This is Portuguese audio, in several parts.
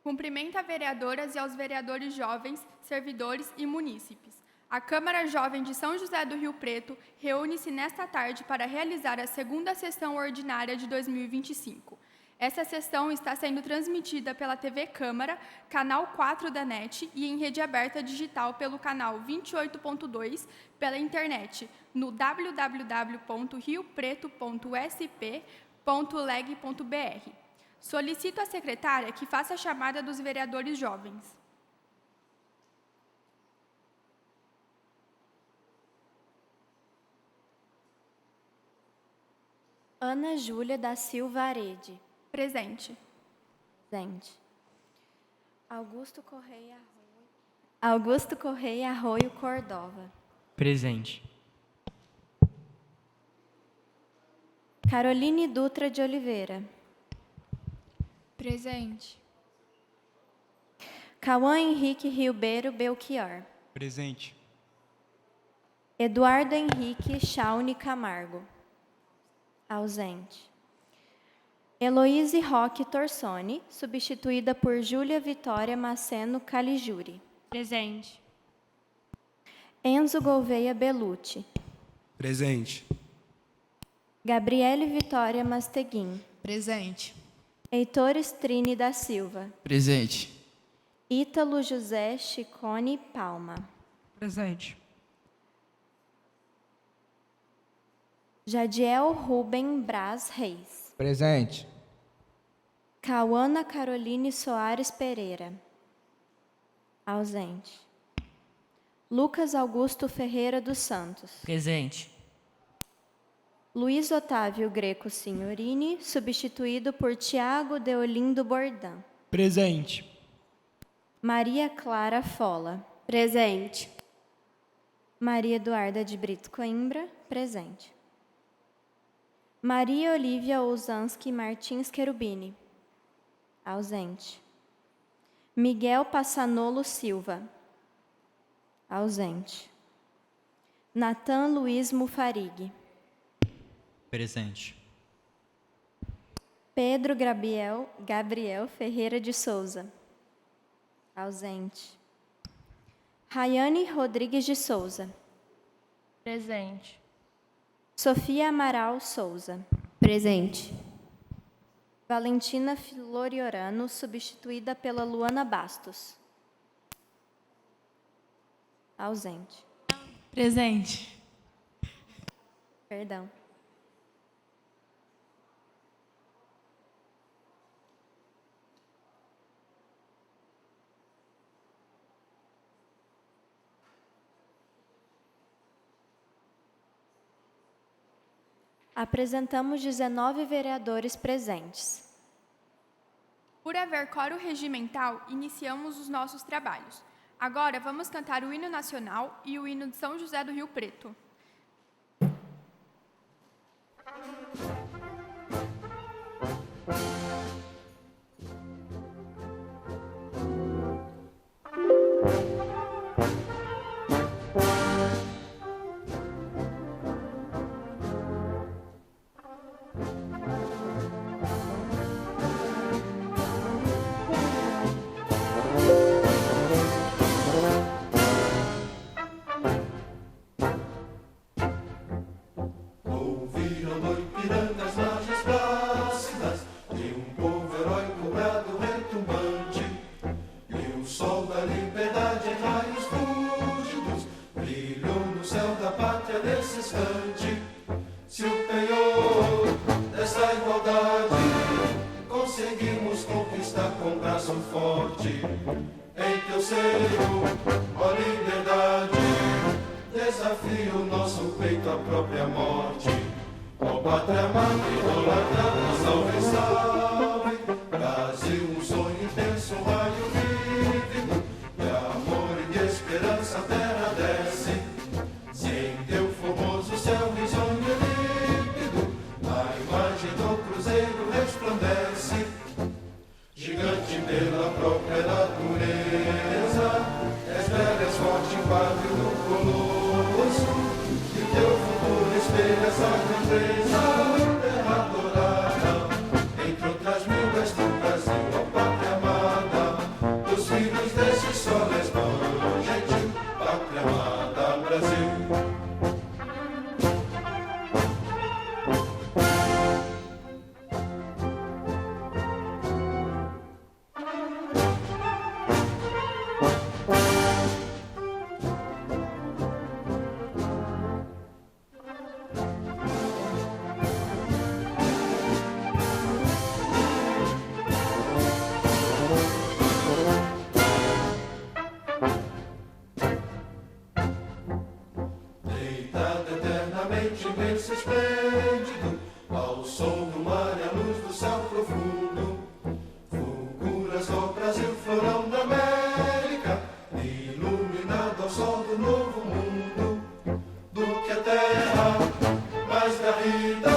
Cumprimenta a vereadoras e aos vereadores jovens, servidores e munícipes. A Câmara Jovem de São José do Rio Preto reúne-se nesta tarde para realizar a segunda sessão ordinária de 2025. Essa sessão está sendo transmitida pela TV Câmara, canal 4 da NET e em rede aberta digital pelo canal 28.2, pela internet no www.riopreto.sp.leg.br. Solicito à secretária que faça a chamada dos vereadores jovens. Ana Júlia da Silva Arede. Presente. Presente. Augusto Correia Arroio Cordova. Presente. Caroline Dutra de Oliveira. Presente. Cauã Henrique Ribeiro Belchior. Presente. Eduardo Henrique Chaune Camargo. Ausente. Heloíse Roque Torsoni, substituída por Júlia Vitória Maceno Caligiuri. Presente. Enzo Gouveia Belucci. Presente. Gabriele Vitória Masteguin. Presente. Heitor Strini da Silva. Presente. Ítalo José Chicone Palma. Presente. Jadiel Ruben Braz Reis. Presente. Cauana Caroline Soares Pereira. Ausente. Lucas Augusto Ferreira dos Santos. Presente. Luiz Otávio Greco Signorini, substituído por Tiago Deolindo Bordan. Presente. Maria Clara Fola. Presente. Maria Eduarda de Brito Coimbra. Presente. Maria Olívia Ouzanski Martins Querubini. Ausente. Miguel Passanolo Silva. Ausente. Natan Luiz Mufarig. Presente. Pedro Gabriel Ferreira de Souza. Ausente. Rayane Rodrigues de Souza. Presente. Sofia Amaral Souza. Presente. Valentina Floriorano, substituída pela Luana Bastos. Ausente. Presente. Perdão. Apresentamos 19 vereadores presentes. Por haver coro regimental, iniciamos os nossos trabalhos. Agora vamos cantar o hino nacional e o hino de São José do Rio Preto. Ouviram Noipirangas, margens plácidas, de um povo heróico brado retumbante, e o sol da liberdade em raios fúlgidos brilhou no céu da pátria nesse instante. Se o penhor desta igualdade conseguimos conquistar com braço forte, em teu seio, ó liberdade, desafia o nosso peito à própria morte. Ó pátria amada, idolatrada, salve, salve. Brasil, um sonho intenso, um raio vívido, de amor e de esperança a terra desce. Se em teu formoso céu risonho e límpido, a imagem do cruzeiro resplandece. Gigante pela própria natureza, és bela, és forte, invade do colosso, e teu futuro espelha essa grandeza, terra adorada, entre outras mil és tu Brasil, ó pátria amada. berço esplêndido, ao som do mar e à luz do céu profundo. Fulguras ao Brasil, florão da América, iluminado ao sol do novo mundo. Do que a terra mais garrida,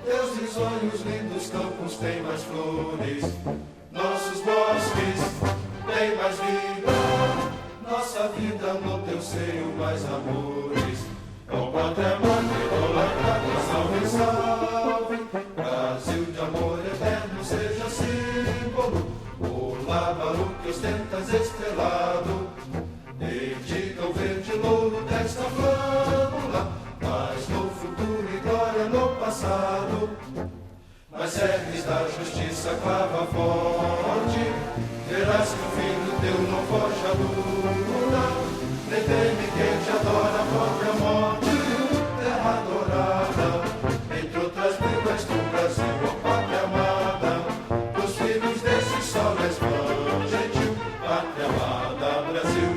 teus risonhos lindos campos têm mais flores, nossos bosques têm mais vida, nossa vida no teu seio mais amores. Ó pátria mãe, idolatrada, salve, salve, Brasil de amor eterno seja símbolo, o lábaro que ostentas estrelado, dedica o verde louro desta flâmula, mas no futuro e glória no passado. Mas serves da justiça clava forte, verás que o filho teu não foge à luta, nem teme quem te adora a própria morte. Terra adorada, entre outras brigas do Brasil, ó pátria amada, os filhos desse sol és mãe gentil, pátria amada, Brasil.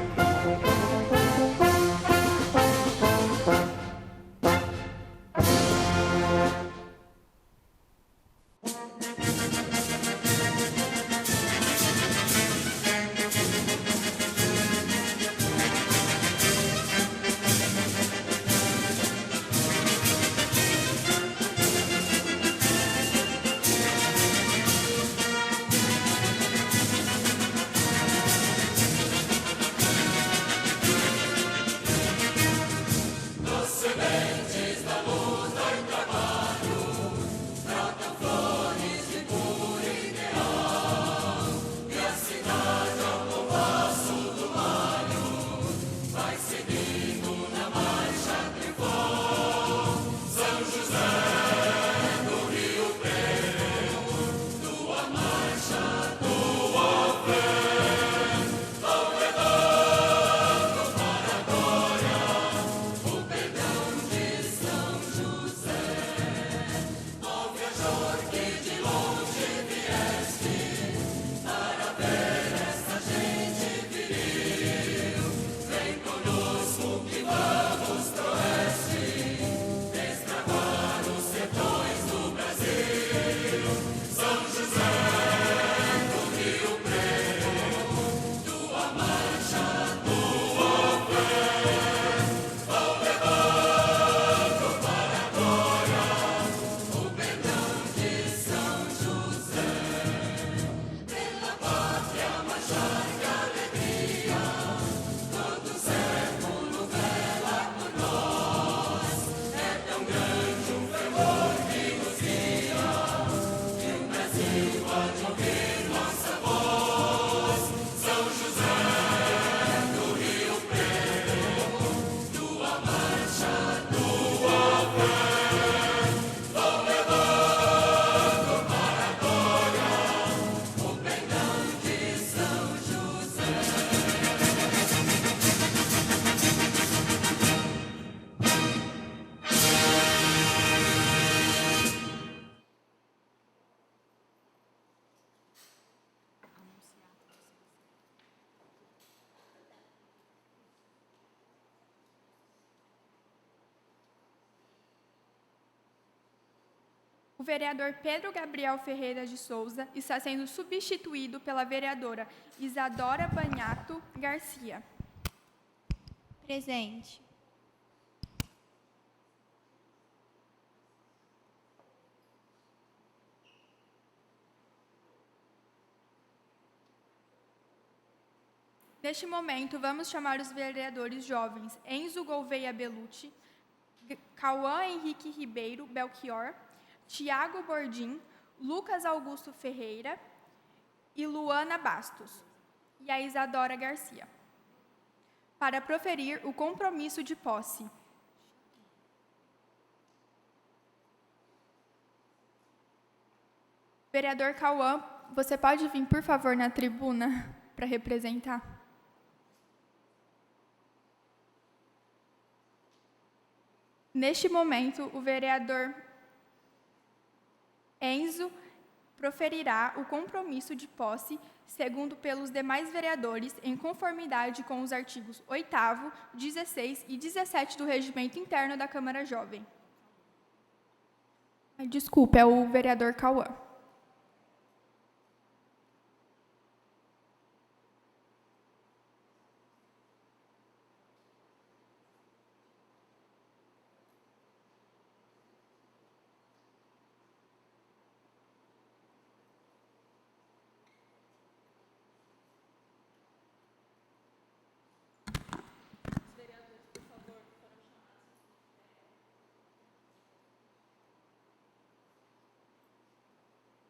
O vereador Pedro Gabriel Ferreira de Souza está sendo substituído pela vereadora Isadora Banhato Garcia. Presente. Neste momento, vamos chamar os vereadores jovens Enzo Gouveia Belucci, Cauã Henrique Ribeiro Belchior, Tiago Bordim, Lucas Augusto Ferreira e Luana Bastos, e a Isadora Garcia, para proferir o compromisso de posse. Vereador Cauã, você pode vir, por favor, na tribuna para representar? Neste momento, o vereador Enzo proferirá o compromisso de posse, segundo pelos demais vereadores, em conformidade com os artigos 8º, 16 e 17 do Regimento Interno da Câmara Jovem. Desculpa, é o vereador Cauã.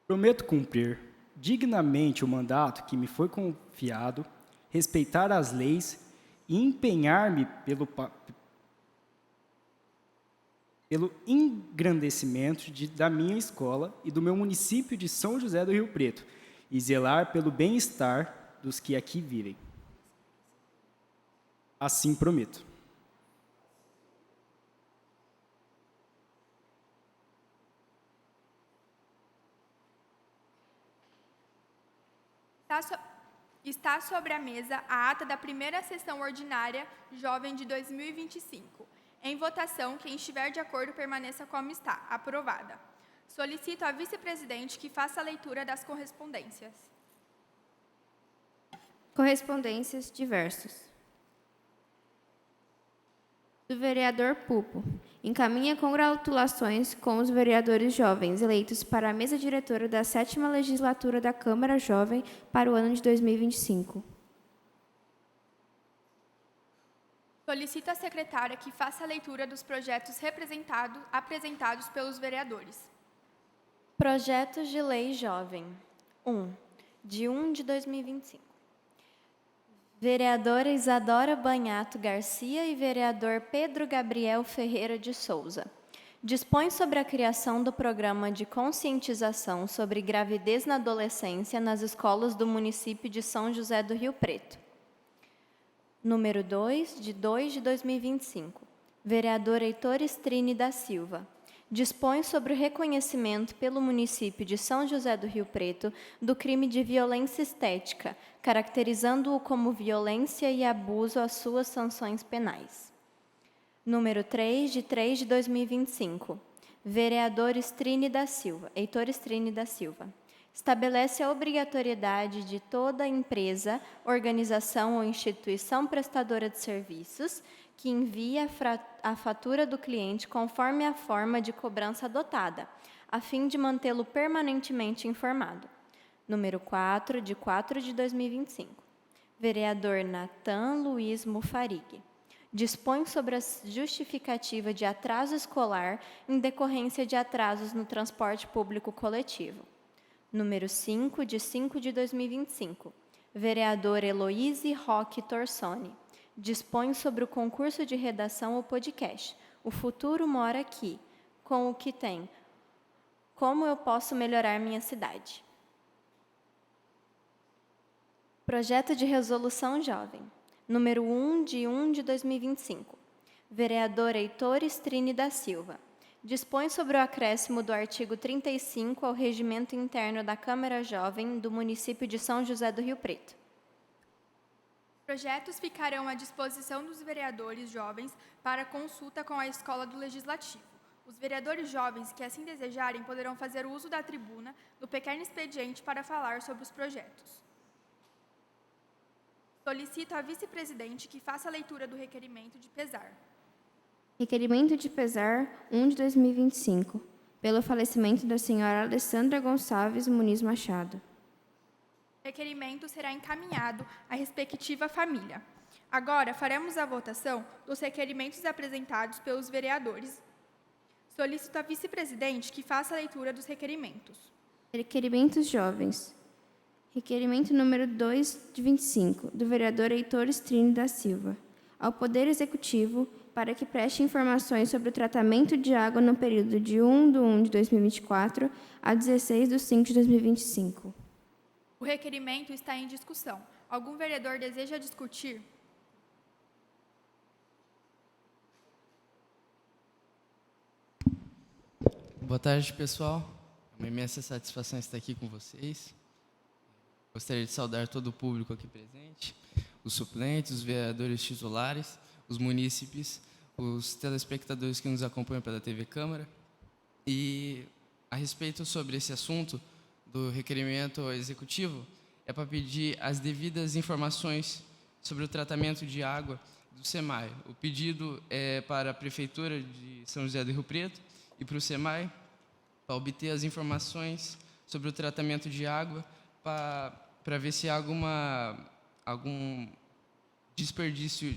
Prometo cumprir dignamente o mandato que me foi confiado, respeitar as leis e empenhar-me pelo engrandecimento da minha escola e do meu município de São José do Rio Preto e zelar pelo bem-estar dos que aqui vivem. Assim prometo. Está sobre a mesa a ata da primeira sessão ordinária jovem de 2025. Em votação, quem estiver de acordo permaneça como está. Aprovada. Solicito à vice-presidente que faça a leitura das correspondências. Correspondências diversos. Do vereador Pupo. Encaminha congratulações com os vereadores jovens eleitos para a mesa diretora da 7ª legislatura da Câmara Jovem para o ano de 2025. Solicito à secretária que faça a leitura dos projetos apresentados pelos vereadores. Projetos de Lei Jovem. 1 de 2025. Vereadora Isadora Banhato Garcia e vereador Pedro Gabriel Ferreira de Souza. Dispõe sobre a criação do programa de conscientização sobre gravidez na adolescência nas escolas do município de São José do Rio Preto. Número 2 de 2025. Vereador Heitor Estrini da Silva. Dispõe sobre o reconhecimento pelo município de São José do Rio Preto do crime de violência estética, caracterizando-o como violência e abuso às suas sanções penais. Número 3 de 2025. Vereador Heitor Estrini da Silva. Estabelece a obrigatoriedade de toda empresa, organização ou instituição prestadora de serviços que envia a fatura do cliente conforme a forma de cobrança adotada, a fim de mantê-lo permanentemente informado. Número 4 de 2025. Vereador Natan Luiz Mufarig. Dispõe sobre a justificativa de atraso escolar em decorrência de atrasos no transporte público coletivo. Número 5 de 2025. Vereador Heloíse Roque Torsoni. Dispõe sobre o concurso de redação ou podcast. O futuro mora aqui, com o que tem. Como eu posso melhorar minha cidade? Projeto de resolução jovem. Número 1 de 2025. Vereador Heitor Estrini da Silva. Dispõe sobre o acréscimo do artigo 35 ao regimento interno da Câmara Jovem do município de São José do Rio Preto. Projetos ficarão à disposição dos vereadores jovens para consulta com a Escola do Legislativo. Os vereadores jovens que assim desejarem poderão fazer uso da tribuna do pequeno expediente para falar sobre os projetos. Solicito à vice-presidente que faça a leitura do requerimento de pesar. Requerimento de pesar 1 de 2025, pelo falecimento da senhora Alessandra Gonçalves Muniz Machado. O requerimento será encaminhado à respectiva família. Agora, faremos a votação dos requerimentos apresentados pelos vereadores. Solicito à vice-presidente que faça a leitura dos requerimentos. Requerimentos jovens. Requerimento número 2 de 25, do vereador Heitor Estrini da Silva. Ao Poder Executivo, para que preste informações sobre o tratamento de água no período de 1 de 2024 a 16 de 5 de 2025. O requerimento está em discussão. Algum vereador deseja discutir? Boa tarde, pessoal. É uma imensa satisfação estar aqui com vocês. Gostaria de saudar todo o público aqui presente, os suplentes, os vereadores titulares, os munícipes, os telespectadores que nos acompanham pela TV Câmara. E a respeito sobre esse assunto do requerimento executivo é para pedir as devidas informações sobre o tratamento de água do SEMAI. O pedido é para a Prefeitura de São José do Rio Preto e para o SEMAI para obter as informações sobre o tratamento de água para ver se há algum desperdício,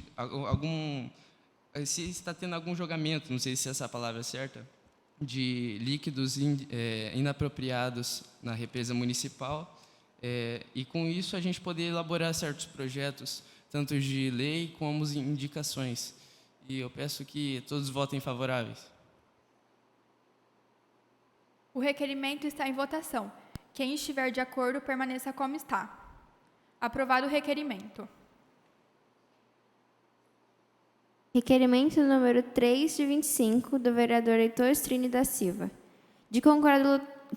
se está tendo algum jogamento, não sei se essa palavra é certa, de líquidos inapropriados na represa municipal, e com isso a gente poder elaborar certos projetos, tanto de lei como de indicações. E eu peço que todos votem favoráveis. O requerimento está em votação. Quem estiver de acordo, permaneça como está. Aprovado o requerimento. Requerimento número 3 de 25, do vereador Heitor Strini da Silva. De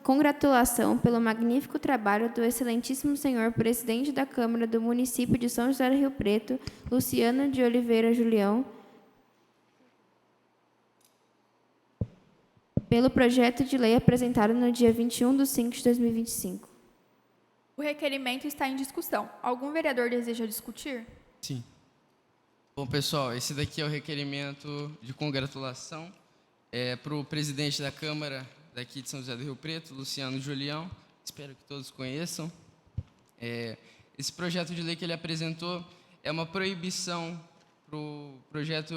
congratulação pelo magnífico trabalho do excelentíssimo senhor presidente da Câmara do município de São José do Rio Preto, Luciano de Oliveira Julião, pelo projeto de lei apresentado no dia 21/5 de 2025. O requerimento está em discussão. Algum vereador deseja discutir? Sim. Bom, pessoal, esse daqui é o requerimento de congratulação para o presidente da Câmara daqui de São José do Rio Preto, Luciano Julião. Espero que todos conheçam. Esse projeto de lei que ele apresentou é uma proibição para o projeto,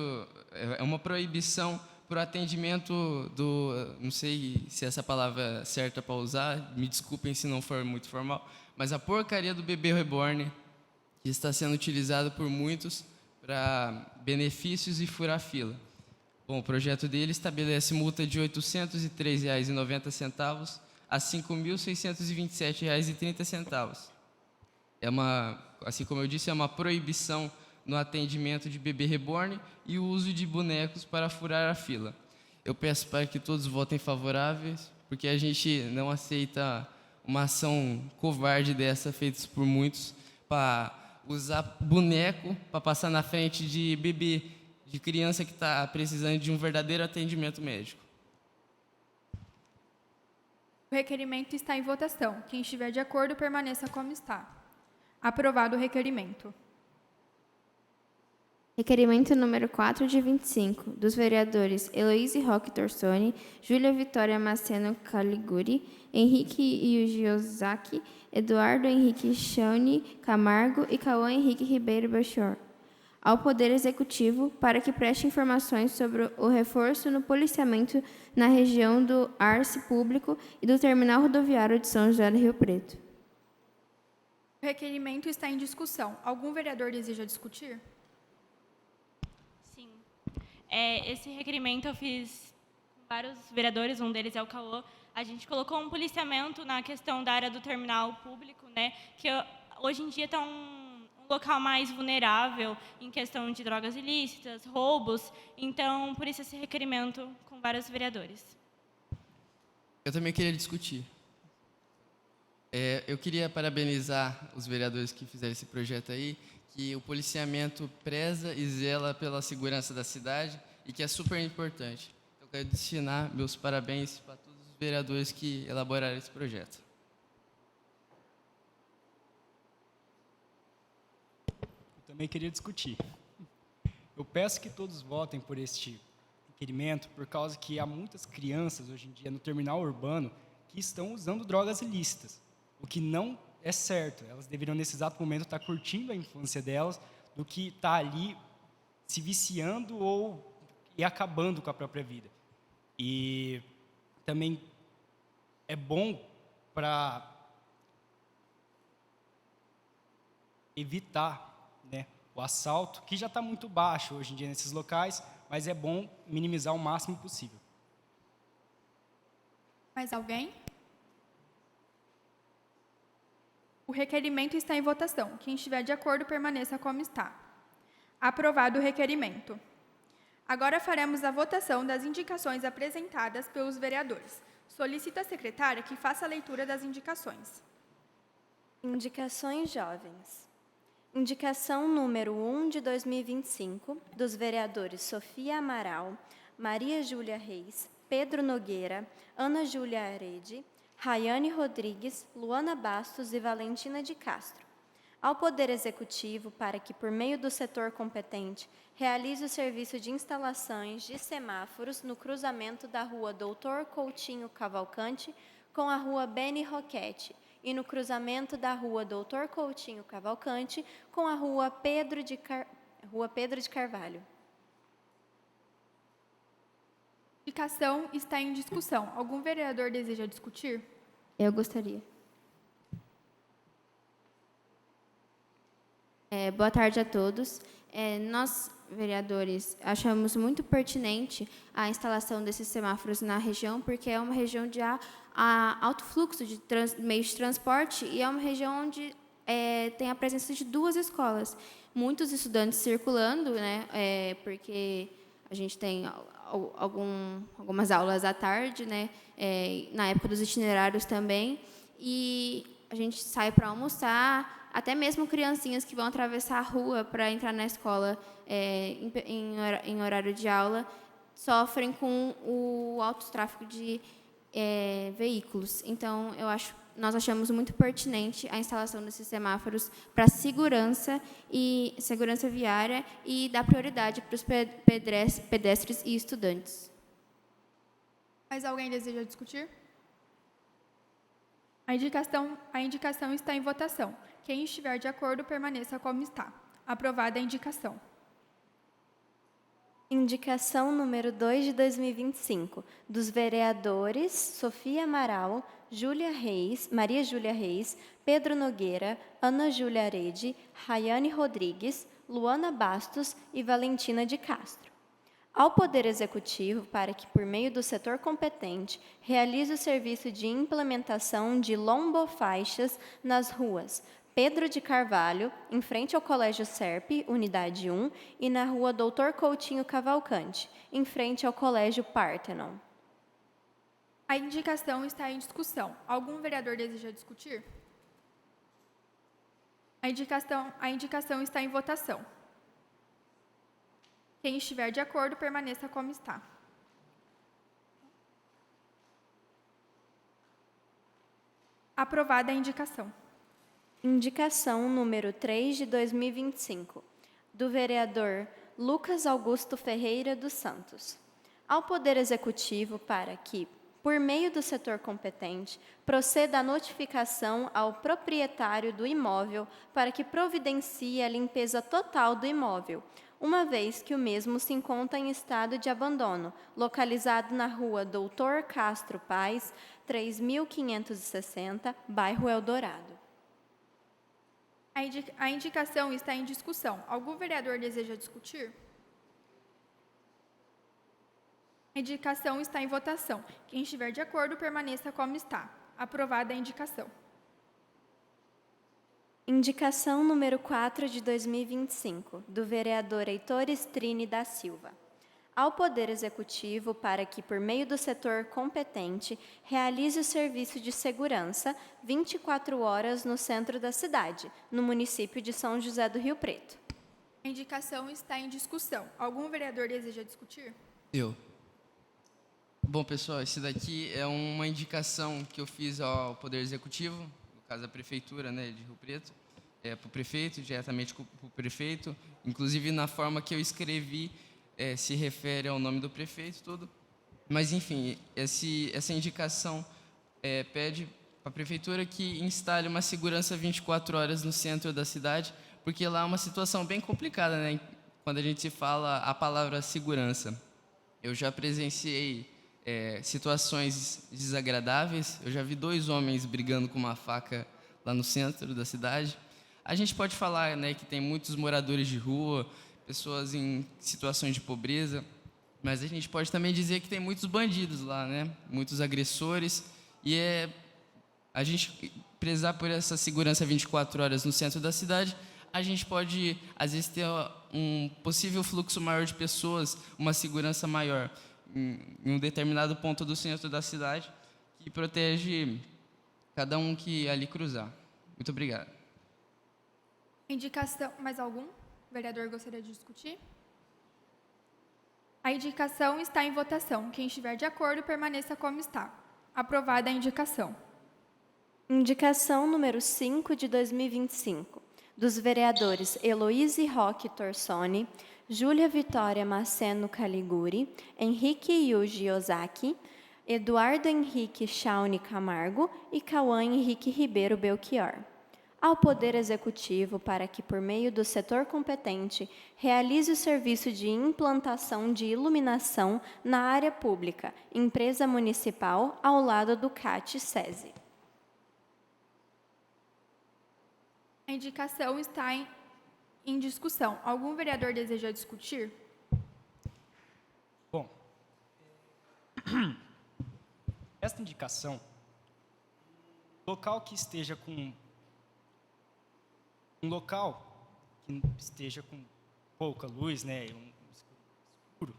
é uma proibição para o atendimento do, não sei se essa palavra é certa para usar, me desculpem se não for muito formal, mas a porcaria do bebê reborn, que está sendo utilizado por muitos para benefícios e furar fila. Bom, o projeto dele estabelece multa de R$ 803,90 a R$ 5.627,30. Assim como eu disse, é uma proibição no atendimento de bebê reborn e o uso de bonecos para furar a fila. Eu peço para que todos votem favoráveis, porque a gente não aceita uma ação covarde dessa, feita por muitos, para usar boneco para passar na frente de bebê, de criança que está precisando de um verdadeiro atendimento médico. O requerimento está em votação. Quem estiver de acordo, permaneça como está. Aprovado o requerimento. Requerimento número 4 de 25, dos vereadores Heloíse Roque Torsoni, Júlia Vitória Maceno Caliguri, Henrique Yujiozaki, Eduardo Henrique Chaune Camargo e Cauã Henrique Ribeiro Belchior, ao Poder Executivo para que preste informações sobre o reforço no policiamento na região do Arce Público e do Terminal Rodoviário de São José do Rio Preto. O requerimento está em discussão. Algum vereador deseja discutir? Sim. Esse requerimento eu fiz com vários vereadores, um deles é o Cauã. A gente colocou um policiamento na questão da área do terminal público, né, que hoje em dia está um local mais vulnerável em questão de drogas ilícitas, roubos. Então, por isso esse requerimento com vários vereadores. Eu também queria discutir. Eu queria parabenizar os vereadores que fizeram esse projeto aí, que o policiamento preza e zela pela segurança da cidade e que é super importante. Eu quero destinar meus parabéns para todos os vereadores que elaboraram esse projeto. Eu também queria discutir. Eu peço que todos votem por este requerimento, por causa que há muitas crianças hoje em dia no terminal urbano que estão usando drogas ilícitas, o que não é certo. Elas deveriam, nesse exato momento, estar curtindo a infância delas do que estar ali se viciando e acabando com a própria vida. E também é bom para evitar, né, o assalto, que já está muito baixo hoje em dia nesses locais, mas é bom minimizar o máximo possível. Mais alguém? O requerimento está em votação. Quem estiver de acordo, permaneça como está. Aprovado o requerimento. Agora faremos a votação das indicações apresentadas pelos vereadores. Solicito à secretária que faça a leitura das indicações. Indicações jovens. Indicação número 1 de 2025, dos vereadores Sofia Amaral, Maria Júlia Reis, Pedro Nogueira, Ana Júlia Arede, Rayane Rodrigues, Luana Bastos e Valentina de Castro. Ao Poder Executivo, para que, por meio do setor competente, realize o serviço de instalações de semáforos no cruzamento da Rua Doutor Coutinho Cavalcante com a Rua Beni Roquete e no cruzamento da Rua Doutor Coutinho Cavalcante com a Rua Pedro de Carvalho. A indicação está em discussão. Algum vereador deseja discutir? Eu gostaria. Boa tarde a todos. Nós, vereadores, achamos muito pertinente a instalação desses semáforos na região, porque é uma região de alto fluxo de meios de transporte e é uma região onde tem a presença de 2 escolas. Muitos estudantes circulando, né, porque a gente tem algumas aulas à tarde, né, na época dos itinerários também, e a gente sai para almoçar. Até mesmo criancinhas que vão atravessar a rua para entrar na escola em horário de aula sofrem com o alto tráfego de veículos. Então, nós achamos muito pertinente a instalação desses semáforos para segurança viária e dar prioridade para os pedestres e estudantes. Mais alguém deseja discutir? A indicação está em votação. Quem estiver de acordo, permaneça como está. Aprovada a indicação. Indicação número 2 de 2025, dos vereadores Sofia Amaral, Maria Júlia Reis, Pedro Nogueira, Ana Júlia Arede, Rayane Rodrigues, Luana Bastos e Valentina de Castro. Ao Poder Executivo, para que, por meio do setor competente, realize o serviço de implementação de lombofaixas nas ruas Pedro de Carvalho, em frente ao Colégio Serpe, Unidade 1, e na Rua Doutor Coutinho Cavalcante, em frente ao Colégio Parthenon. A indicação está em discussão. Algum vereador deseja discutir? A indicação está em votação. Quem estiver de acordo, permaneça como está. Aprovada a indicação. Indicação número 3 de 2025, do vereador Lucas Augusto Ferreira dos Santos. Ao Poder Executivo para que, por meio do setor competente, proceda a notificação ao proprietário do imóvel para que providencie a limpeza total do imóvel, uma vez que o mesmo se encontra em estado de abandono, localizado na Rua Doutor Castro Paes, 3560, bairro Eldorado. A indicação está em discussão. Algum vereador deseja discutir? A indicação está em votação. Quem estiver de acordo, permaneça como está. Aprovada a indicação. Indicação número 4 de 2025, do vereador Heitor Estrini da Silva. Ao Poder Executivo para que, por meio do setor competente, realize o serviço de segurança 24 horas no centro da cidade, no município de São José do Rio Preto. A indicação está em discussão. Algum vereador deseja discutir? Eu. Bom, pessoal, esse daqui é uma indicação que eu fiz ao Poder Executivo, no caso a Prefeitura, né, de Rio Preto, para o prefeito, diretamente para o prefeito, inclusive na forma que eu escrevi, se refere ao nome do prefeito, tudo. Mas, enfim, essa indicação pede para a Prefeitura que instale uma segurança 24 horas no centro da cidade, porque lá é uma situação bem complicada, né, quando a gente fala a palavra segurança. Eu já presenciei situações desagradáveis, eu já vi 2 homens brigando com uma faca lá no centro da cidade. A gente pode falar, né, que tem muitos moradores de rua, pessoas em situações de pobreza, mas a gente pode também dizer que tem muitos bandidos lá, né, muitos agressores, e a gente prezar por essa segurança 24 horas no centro da cidade, a gente pode, às vezes, ter um possível fluxo maior de pessoas, uma segurança maior em um determinado ponto do centro da cidade, que protege cada um que ali cruzar. Muito obrigado. Indicação, mais algum vereador gostaria de discutir? A indicação está em votação. Quem estiver de acordo, permaneça como está. Aprovada a indicação. Indicação número 5 de 2025, dos vereadores Heloíse Roque Torsoni, Júlia Vitória Maceno Caliguri, Henrique Yuji Ozaki, Eduardo Henrique Chaune Camargo e Cauã Henrique Ribeiro Belchior. Ao Poder Executivo para que, por meio do setor competente, realize o serviço de implantação de iluminação na área pública, empresa municipal, ao lado do CAT-SESI. A indicação está em discussão. Algum vereador deseja discutir? Bom, esta indicação, local que esteja com um local que esteja com pouca luz, né, escuro,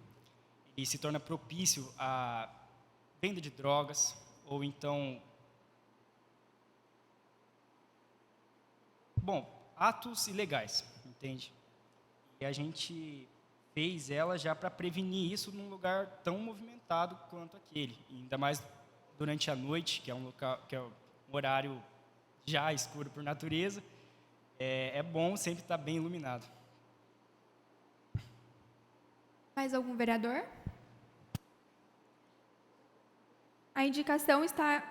e se torna propício à venda de drogas ou então, bom, atos ilegais, entende? E a gente fez ela já para prevenir isso num lugar tão movimentado quanto aquele, e ainda mais durante a noite, que é um local, que é um horário já escuro por natureza. É bom sempre estar bem iluminado. Mais algum vereador? A indicação está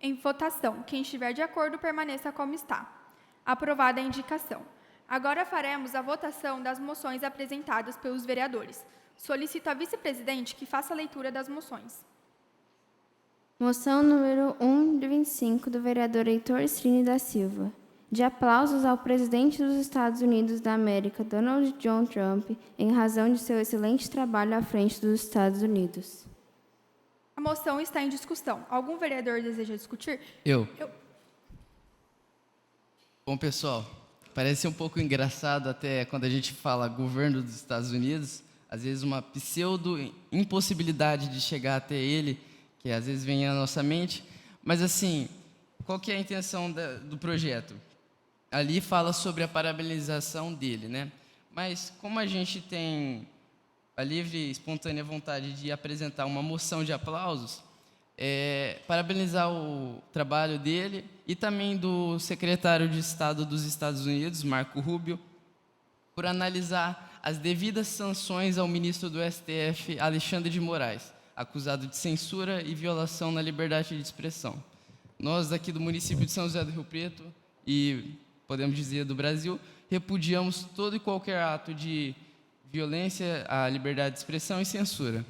em votação. Quem estiver de acordo, permaneça como está. Aprovada a indicação. Agora faremos a votação das moções apresentadas pelos vereadores. Solicito à vice-presidente que faça a leitura das moções. Moção número 1 de 25, do vereador Heitor Strini da Silva. De aplausos ao presidente dos Estados Unidos da América, Donald John Trump, em razão de seu excelente trabalho à frente dos Estados Unidos. A moção está em discussão. Algum vereador deseja discutir? Eu. Bom, pessoal, parece um pouco engraçado até quando a gente fala governo dos Estados Unidos, às vezes uma pseudo-impossibilidade de chegar até ele, que às vezes vem à nossa mente, mas assim, qual que é a intenção do projeto? Ali fala sobre a parabenização dele, né? Mas como a gente tem a livre e espontânea vontade de apresentar uma moção de aplausos, parabenizar o trabalho dele e também do secretário de Estado dos Estados Unidos, Marco Rubio, por analisar as devidas sanções ao ministro do STF, Alexandre de Moraes, acusado de censura e violação na liberdade de expressão. Nós, daqui do município de São José do Rio Preto, e podemos dizer do Brasil, repudiamos todo e qualquer ato de violência à liberdade de expressão e censura.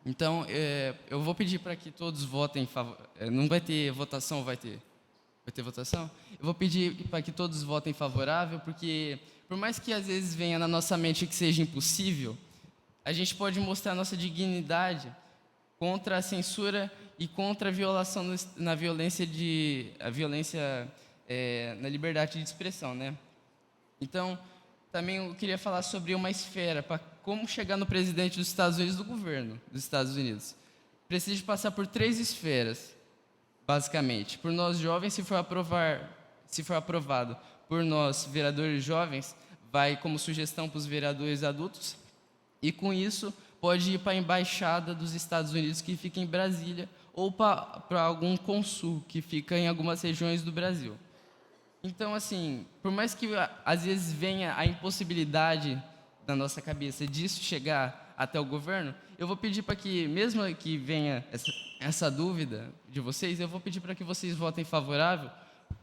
Então, eu vou pedir para que todos votem em favor. Não vai ter votação, vai ter votação? Eu vou pedir para que todos votem favorável, porque, por mais que às vezes venha na nossa mente que seja impossível, a gente pode mostrar nossa dignidade contra a censura e contra a violação na na liberdade de expressão, né? Então, também eu queria falar sobre uma esfera, para como chegar no presidente dos Estados Unidos, do governo dos Estados Unidos. Precisa passar por 3 esferas, basicamente. Por nós jovens, se for aprovado por nós, vereadores jovens, vai como sugestão para os vereadores adultos, e com isso pode ir para a embaixada dos Estados Unidos, que fica em Brasília, ou para algum cônsul, que fica em algumas regiões do Brasil. Então, assim, por mais que às vezes venha a impossibilidade na nossa cabeça disso chegar até o governo, eu vou pedir para que, mesmo que venha essa dúvida de vocês, eu vou pedir para que vocês votem favorável,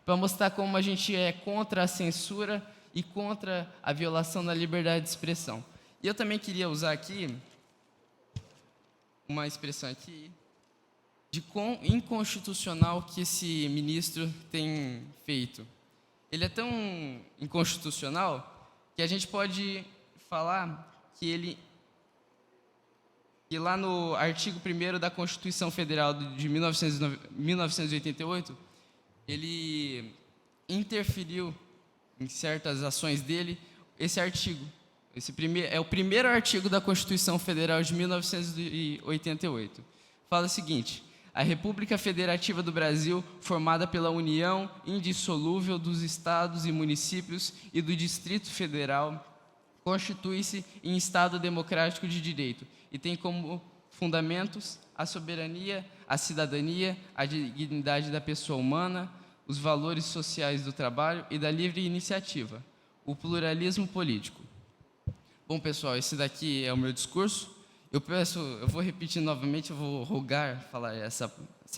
para mostrar como a gente é contra a censura e contra a violação da liberdade de expressão. E eu também queria usar aqui uma expressão aqui de quão inconstitucional que esse ministro tem feito. Ele é tão inconstitucional que a gente pode falar que lá no artigo 1º da Constituição Federal de 1988, ele interferiu em certas ações dele. Esse artigo, é o primeiro artigo da Constituição Federal de 1988. Fala o seguinte: a República Federativa do Brasil, formada pela união indissolúvel dos estados e municípios e do Distrito Federal, constitui-se em Estado democrático de direito e tem como fundamentos a soberania, a cidadania, a dignidade da pessoa humana, os valores sociais do trabalho e da livre iniciativa, o pluralismo político. Bom, pessoal, esse daqui é o meu discurso. Eu vou repetir novamente, eu vou rogar falar essa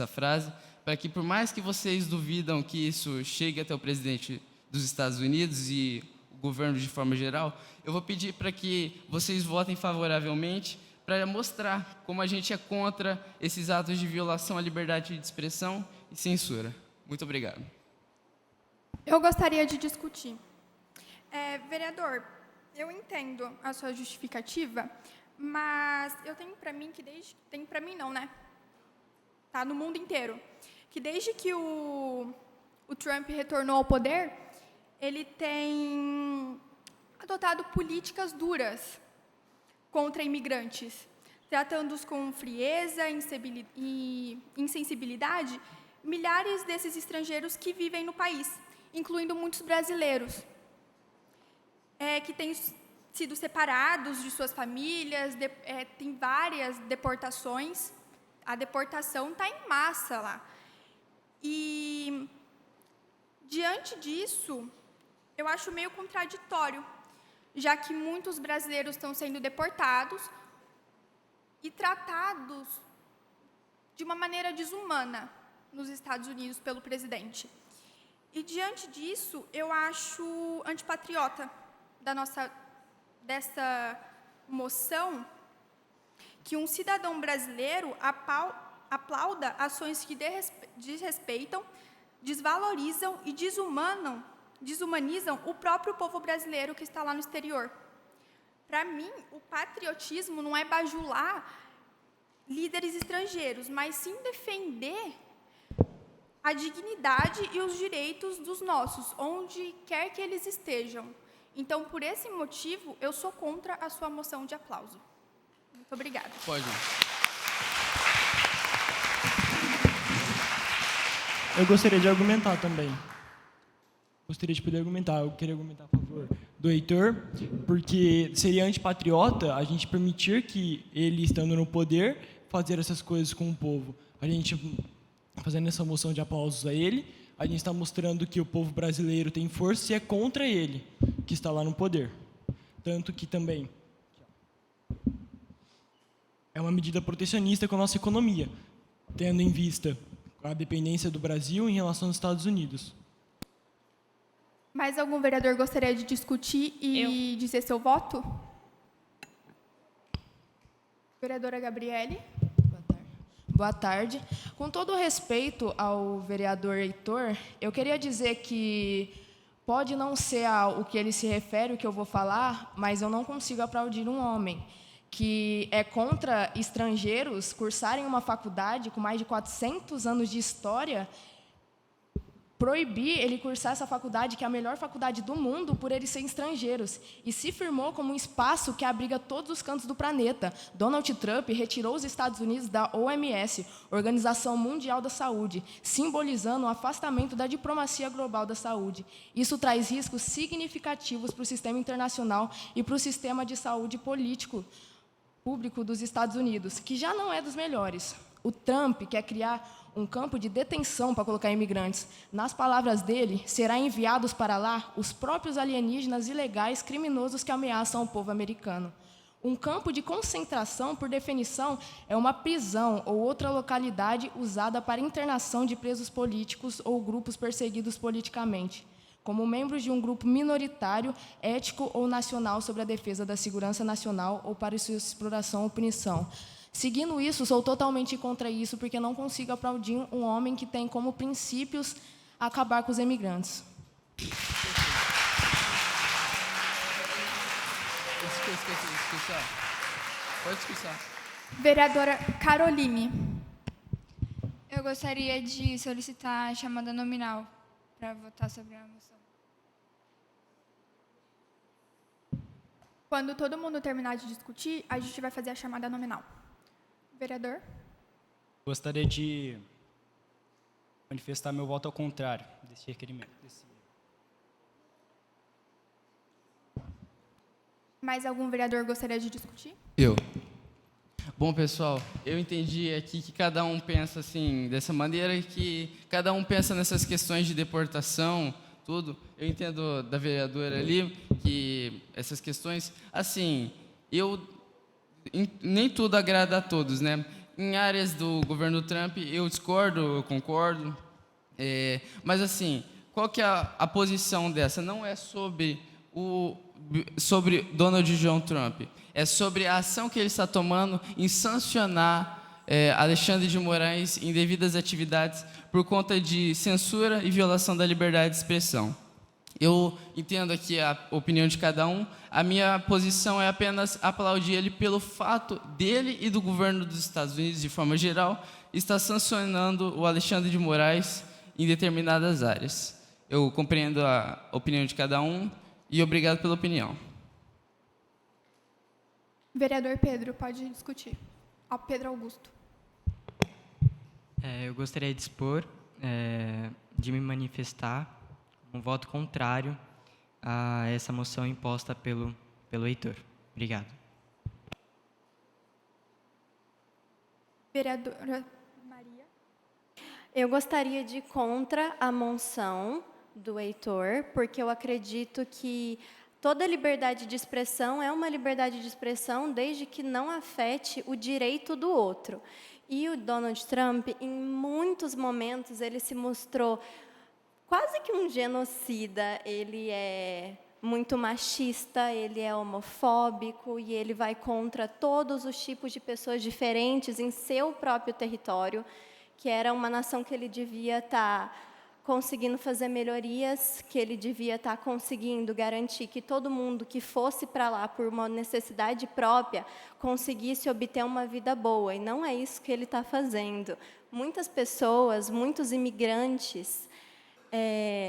frase, para que, por mais que vocês duvidam que isso chegue até o presidente dos Estados Unidos e o governo de forma geral, eu vou pedir para que vocês votem favoravelmente para mostrar como a gente é contra esses atos de violação à liberdade de expressão e censura. Muito obrigado. Eu gostaria de discutir. Vereador, eu entendo a sua justificativa, mas eu tenho para mim que tem para mim não, né? Tá no mundo inteiro, que desde que o Trump retornou ao poder, ele tem adotado políticas duras contra imigrantes, tratando-os com frieza e insensibilidade milhares desses estrangeiros que vivem no país, incluindo muitos brasileiros, que têm sido separados de suas famílias, tem várias deportações. A deportação está em massa lá. E, diante disso, eu acho meio contraditório, já que muitos brasileiros estão sendo deportados e tratados de uma maneira desumana nos Estados Unidos pelo presidente. E, diante disso, eu acho antipatriota dessa moção que um cidadão brasileiro aplauda ações que desrespeitam, desvalorizam e desumanizam o próprio povo brasileiro que está lá no exterior. Para mim, o patriotismo não é bajular líderes estrangeiros, mas sim defender a dignidade e os direitos dos nossos, onde quer que eles estejam. Então, por esse motivo, eu sou contra a sua moção de aplauso. Muito obrigada. Pode. Eu gostaria de argumentar também. Gostaria de poder argumentar. Eu queria argumentar a favor do Heitor, porque seria antipatriota a gente permitir que ele, estando no poder, fazer essas coisas com o povo. A gente, fazendo essa moção de aplausos a ele, a gente está mostrando que o povo brasileiro tem força e é contra ele, que está lá no poder. Tanto que também é uma medida protecionista com a nossa economia, tendo em vista a dependência do Brasil em relação aos Estados Unidos. Mais algum vereador gostaria de discutir e dizer seu voto? Vereadora Gabriele. Boa tarde. Com todo o respeito ao vereador Heitor, eu queria dizer que pode não ser o que ele se refere, o que eu vou falar, mas eu não consigo aplaudir um homem que é contra estrangeiros cursarem uma faculdade com mais de 400 anos de história, proibir ele cursar essa faculdade, que é a melhor faculdade do mundo, por eles serem estrangeiros, e se firmou como um espaço que abriga todos os cantos do planeta. Donald Trump retirou os Estados Unidos da OMS, Organização Mundial da Saúde, simbolizando o afastamento da diplomacia global da saúde. Isso traz riscos significativos para o sistema internacional e para o sistema de saúde público dos Estados Unidos, que já não é dos melhores. O Trump quer criar um campo de detenção para colocar imigrantes. Nas palavras dele, será enviados para lá os próprios alienígenas ilegais criminosos que ameaçam o povo americano. Um campo de concentração, por definição, é uma prisão ou outra localidade usada para internação de presos políticos ou grupos perseguidos politicamente, como membros de um grupo minoritário, ético ou nacional sobre a defesa da segurança nacional ou para sua exploração ou punição. Seguindo isso, sou totalmente contra isso, porque não consigo aplaudir um homem que tem como princípios acabar com os imigrantes. Pode discursar. Vereadora Caroline. Eu gostaria de solicitar a chamada nominal para votar sobre a moção. Quando todo mundo terminar de discutir, a gente vai fazer a chamada nominal. Vereador? Gostaria de manifestar meu voto ao contrário desse requerimento. Mais algum vereador gostaria de discutir? Eu. Bom, pessoal, eu entendi aqui que cada um pensa assim, dessa maneira, e que cada um pensa nessas questões de deportação, tudo. Eu entendo da vereadora ali que essas questões, assim, nem tudo agrada a todos, né? Em áreas do governo Trump, eu discordo, eu concordo, mas assim, qual que é a posição dessa? Não é sobre Donald John Trump, é sobre a ação que ele está tomando em sancionar Alexandre de Moraes em devidas atividades por conta de censura e violação da liberdade de expressão. Eu entendo aqui a opinião de cada um. A minha posição é apenas aplaudir ele pelo fato dele e do governo dos Estados Unidos, de forma geral, estar sancionando o Alexandre de Moraes em determinadas áreas. Eu compreendo a opinião de cada um e obrigado pela opinião. Vereador Pedro, pode discutir. Pedro Augusto. Eu gostaria de expor, de me manifestar um voto contrário a essa moção imposta pelo Heitor. Obrigado. Vereadora Maria. Eu gostaria de ir contra a moção do Heitor, porque eu acredito que toda liberdade de expressão é uma liberdade de expressão desde que não afete o direito do outro. E o Donald Trump, em muitos momentos, ele se mostrou quase que um genocida. Ele é muito machista, ele é homofóbico e ele vai contra todos os tipos de pessoas diferentes em seu próprio território, que era uma nação que ele devia estar conseguindo fazer melhorias, que ele devia estar conseguindo garantir que todo mundo que fosse para lá por uma necessidade própria conseguisse obter uma vida boa. E não é isso que ele está fazendo. Muitas pessoas, muitos imigrantes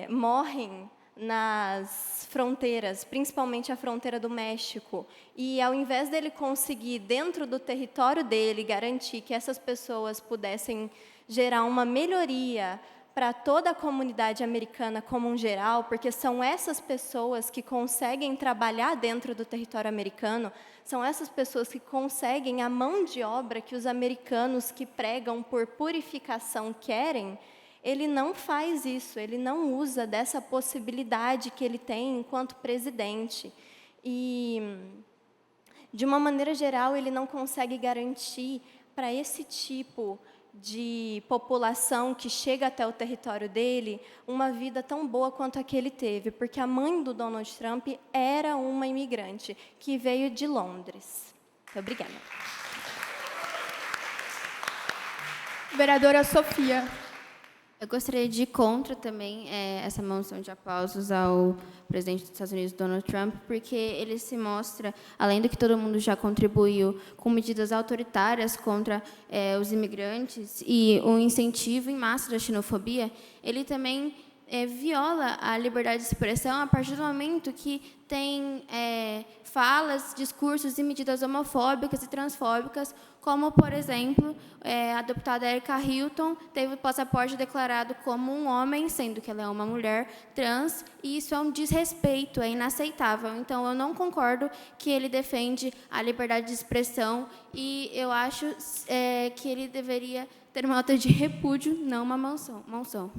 morrem nas fronteiras, principalmente a fronteira do México. E, ao invés dele conseguir, dentro do território dele, garantir que essas pessoas pudessem gerar uma melhoria para toda a comunidade americana como um geral, porque são essas pessoas que conseguem trabalhar dentro do território americano, são essas pessoas que conseguem a mão de obra que os americanos que pregam por purificação querem. Ele não faz isso, ele não usa dessa possibilidade que ele tem enquanto presidente. E, de uma maneira geral, ele não consegue garantir para esse tipo de população que chega até o território dele uma vida tão boa quanto a que ele teve, porque a mãe do Donald Trump era uma imigrante que veio de Londres. Muito obrigada. Vereadora Sofia. Eu gostaria de ir contra também essa moção de aplausos ao presidente dos Estados Unidos, Donald Trump, porque ele se mostra, além do que todo mundo já contribuiu, com medidas autoritárias contra os imigrantes e o incentivo em massa da xenofobia, ele também viola a liberdade de expressão a partir do momento que tem falas, discursos e medidas homofóbicas e transfóbicas, como, por exemplo, a deputada Erika Hilton teve o passaporte declarado como um homem, sendo que ela é uma mulher trans, e isso é um desrespeito, é inaceitável. Então, eu não concordo que ele defende a liberdade de expressão e eu acho que ele deveria ter uma nota de repúdio, não uma moção.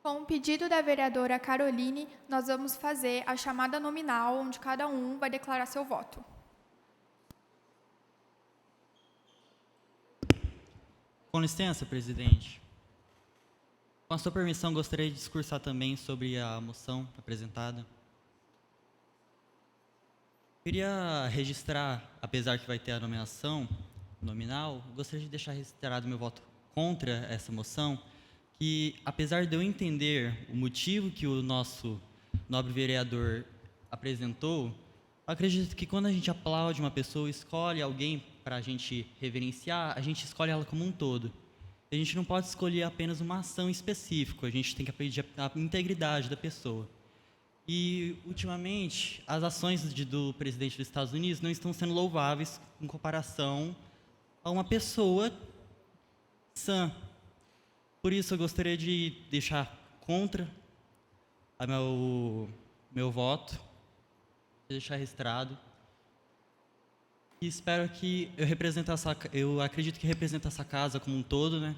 Com o pedido da vereadora Caroline, nós vamos fazer a chamada nominal, onde cada um vai declarar seu voto. Com licença, presidente. Com a sua permissão, gostaria de discursar também sobre a moção apresentada. Queria registrar, apesar que vai ter a nomeação nominal, gostaria de deixar registrado meu voto contra essa moção, que, apesar de eu entender o motivo que o nosso nobre vereador apresentou, acredito que quando a gente aplaude uma pessoa, escolhe alguém para a gente reverenciar, a gente escolhe ela como um todo. A gente não pode escolher apenas uma ação específica, a gente tem que aplaudir a integridade da pessoa. E, ultimamente, as ações do presidente dos Estados Unidos não estão sendo louváveis em comparação a uma pessoa sã. Por isso, eu gostaria de deixar contra a meu voto, deixar registrado. E espero que eu acredito que represento essa casa como um todo, né?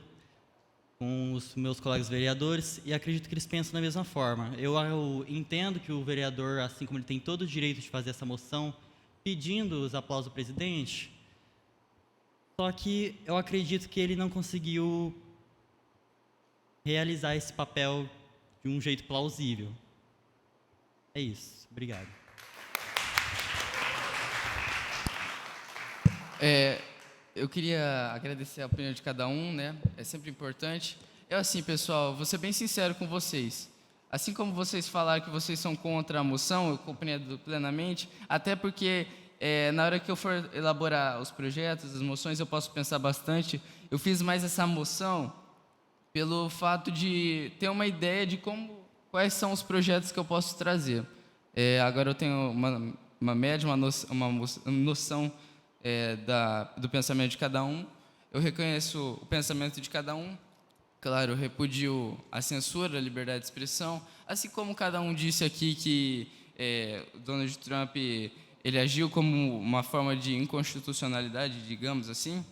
Com os meus colegas vereadores, e acredito que eles pensam da mesma forma. Eu entendo que o vereador, assim como ele tem todo o direito de fazer essa moção, pedindo os aplausos do presidente, só que eu acredito que ele não conseguiu realizar esse papel de um jeito plausível. É isso. Obrigado. Eu queria agradecer a opinião de cada um, né? É sempre importante. Eu, assim, pessoal, vou ser bem sincero com vocês. Assim como vocês falaram que vocês são contra a moção, eu compreendo plenamente, até porque na hora que eu for elaborar os projetos, as moções, eu posso pensar bastante. Eu fiz mais essa moção pelo fato de ter uma ideia de quais são os projetos que eu posso trazer. Agora eu tenho uma média, uma noção do pensamento de cada um. Eu reconheço o pensamento de cada um. Claro, eu repudio a censura, a liberdade de expressão, assim como cada um disse aqui que o Donald Trump ele agiu como uma forma de inconstitucionalidade, digamos assim.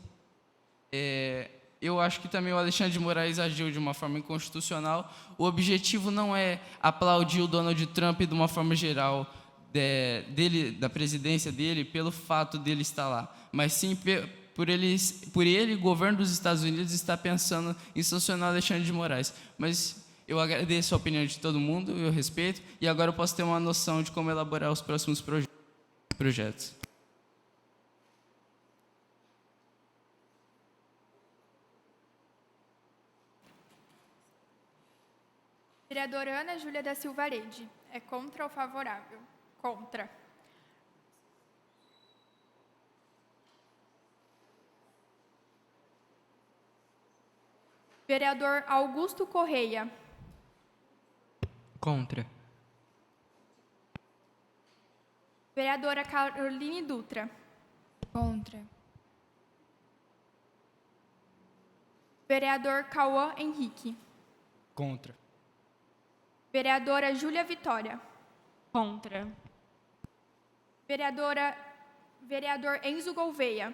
Eu acho que também o Alexandre de Moraes agiu de uma forma inconstitucional. O objetivo não é aplaudir o Donald Trump de uma forma geral, da presidência dele, pelo fato dele estar lá, mas sim por ele, o governo dos Estados Unidos, está pensando em sancionar Alexandre de Moraes. Mas eu agradeço a opinião de todo mundo, eu respeito, e agora eu posso ter uma noção de como elaborar os próximos projetos. Vereadora Ana Júlia da Silva Arede. É contra ou favorável? Contra. Vereador Augusto Correia. Contra. Vereadora Caroline Dutra. Contra. Vereador Cauã Henrique. Contra. Vereadora Júlia Vitória. Contra. Vereador Enzo Gouveia.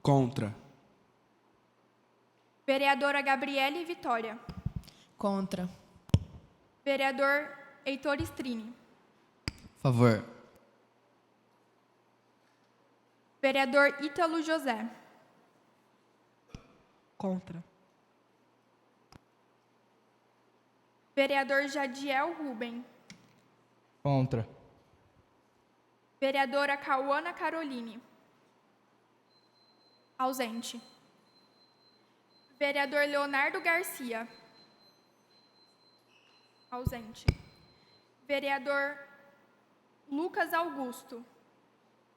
Contra. Vereadora Gabriele Vitória. Contra. Vereador Heitor Strini. Favor. Vereador Ítalo José. Contra. Vereador Jadiel Ruben. Contra. Vereadora Cauana Caroline. Ausente. Vereador Leonardo Garcia. Ausente. Vereador Lucas Augusto.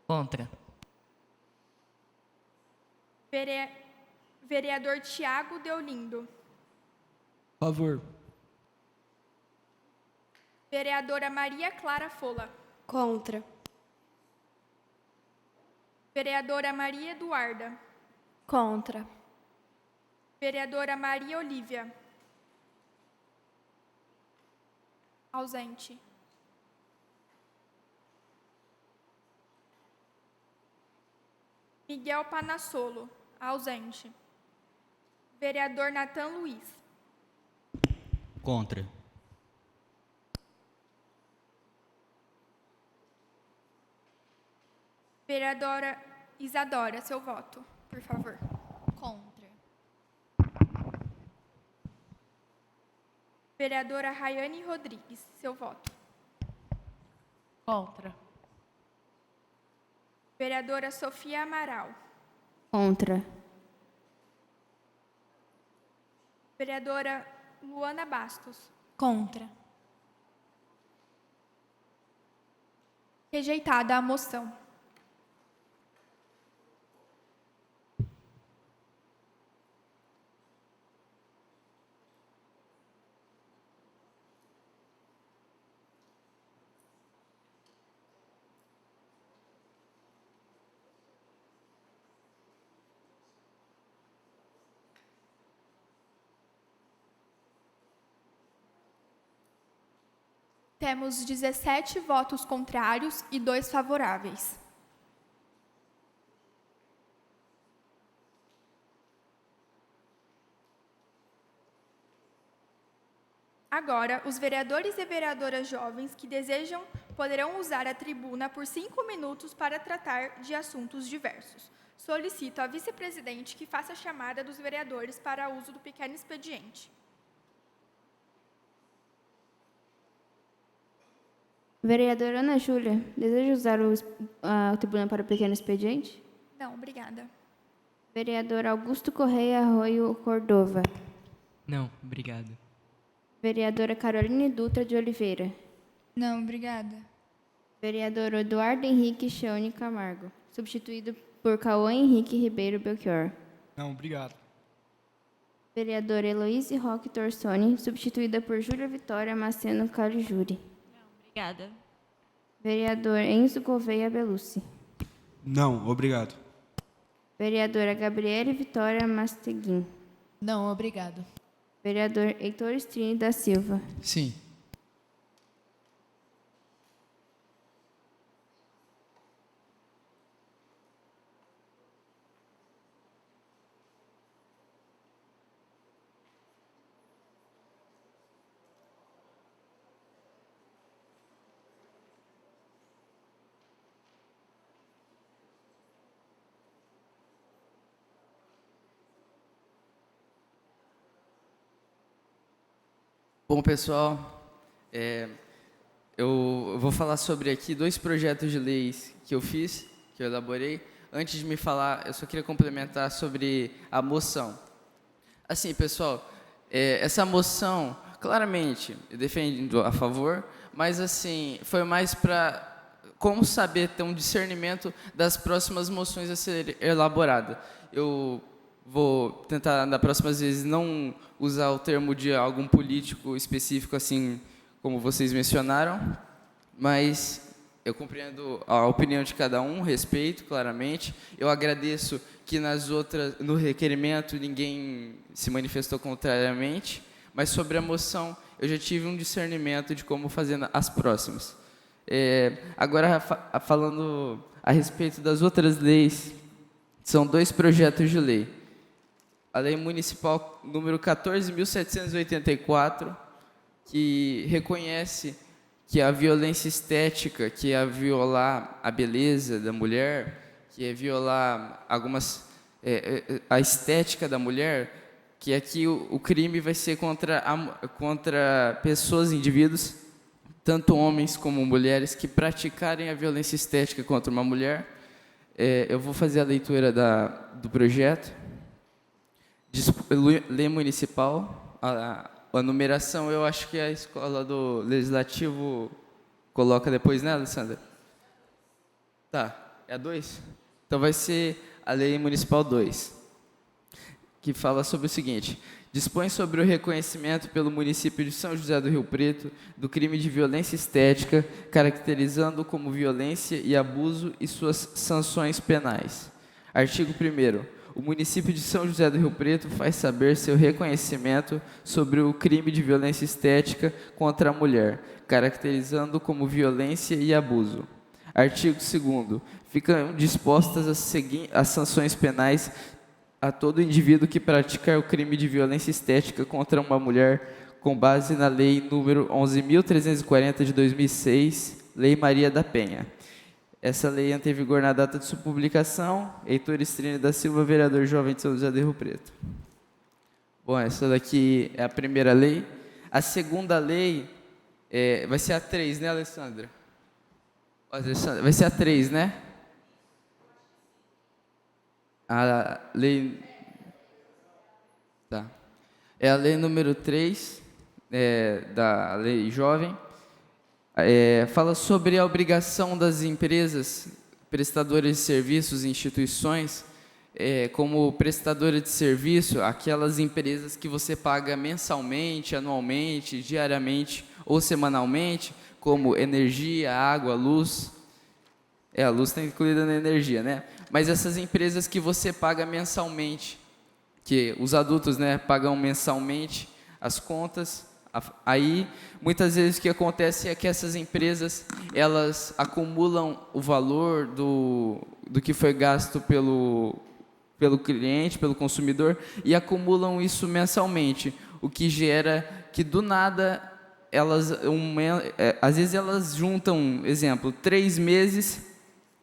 Contra. Vereador Tiago Deolindo. Favor. Vereadora Maria Clara Fola. Contra. Vereadora Maria Eduarda. Contra. Vereadora Maria Olívia. Ausente. Miguel Panassolo. Ausente. Vereador Natan Luiz. Contra. Vereadora Isadora, seu voto, por favor. Contra. Vereadora Rayane Rodrigues, seu voto. Contra. Vereadora Sofia Amaral. Contra. Vereadora Luana Bastos. Contra. Rejeitada a moção. temos 17 votos contrários e 2 favoráveis. Agora, os vereadores e vereadoras jovens que desejam poderão usar a tribuna por 5 minutos para tratar de assuntos diversos. Solicito à vice-presidente que faça a chamada dos vereadores para uso do pequeno expediente. Vereadora Ana Júlia, deseja usar a tribuna para o pequeno expediente? Não, obrigada. Vereador Augusto Correia Arroio Cordova. Não, obrigado. Vereadora Caroline Dutra de Oliveira. Não, obrigada. Vereador Eduardo Henrique Cheone Camargo, substituído por Cauã Henrique Ribeiro Belchior. Não, obrigado. Vereadora Heloíse Roque Torsoni, substituída por Júlia Vitória Maceno Caligiuri. Obrigada. Vereador Enzo Gouveia Belucci. Não, obrigado. Vereadora Gabriele Vitória Masteguin. Não, obrigado. Vereador Heitor Strini da Silva. Sim. Bom, pessoal, eu vou falar sobre aqui 2 projetos de leis que eu fiz, que eu elaborei. Antes de me falar, eu só queria complementar sobre a moção. Assim, pessoal, essa moção, claramente, eu defendo a favor, mas assim, foi mais para como saber ter um discernimento das próximas moções a ser elaborada. Eu vou tentar, nas próximas vezes, não usar o termo de algum político específico, assim como vocês mencionaram, mas eu compreendo a opinião de cada um, respeito, claramente. Eu agradeço que no requerimento ninguém se manifestou contrariamente, mas sobre a moção eu já tive um discernimento de como fazer as próximas. Agora, falando a respeito das outras leis, são 2 projetos de lei. A Lei Municipal número 14.784, que reconhece que a violência estética, que é violar a beleza da mulher, que é violar a estética da mulher, que aqui o crime vai ser contra pessoas, indivíduos, tanto homens como mulheres, que praticarem a violência estética contra uma mulher. Eu vou fazer a leitura do projeto. Lei municipal, a numeração eu acho que a escola do legislativo coloca depois, né, Alessandra? Tá, é a 2? Então vai ser a lei municipal 2, que fala sobre o seguinte: dispõe sobre o reconhecimento pelo município de São José do Rio Preto do crime de violência estética, caracterizando como violência e abuso e suas sanções penais. Artigo 1º. O município de São José do Rio Preto faz saber seu reconhecimento sobre o crime de violência estética contra a mulher, caracterizando como violência e abuso. Artigo 2º. Ficam dispostas as sanções penais a todo indivíduo que praticar o crime de violência estética contra uma mulher, com base na Lei número 11.340 de 2006, Lei Maria da Penha. Essa lei entra em vigor na data de sua publicação. Heitor Strini da Silva, vereador jovem de São José do Rio Preto. Bom, essa daqui é a primeira lei. A segunda lei vai ser a 3, né, Alessandra? Vai ser a 3, né? A lei... Tá. É a lei número 3, da lei jovem. Fala sobre a obrigação das empresas prestadoras de serviços e instituições, como prestadora de serviço, aquelas empresas que você paga mensalmente, anualmente, diariamente ou semanalmente, como energia, água, luz. A luz está incluída na energia, né? Mas essas empresas que você paga mensalmente, que os adultos, né, pagam mensalmente as contas, Aí, muitas vezes, o que acontece é que essas empresas, elas acumulam o valor do que foi gasto pelo cliente, pelo consumidor, e acumulam isso mensalmente, o que gera que, do nada, às vezes elas juntam, exemplo, 3 meses,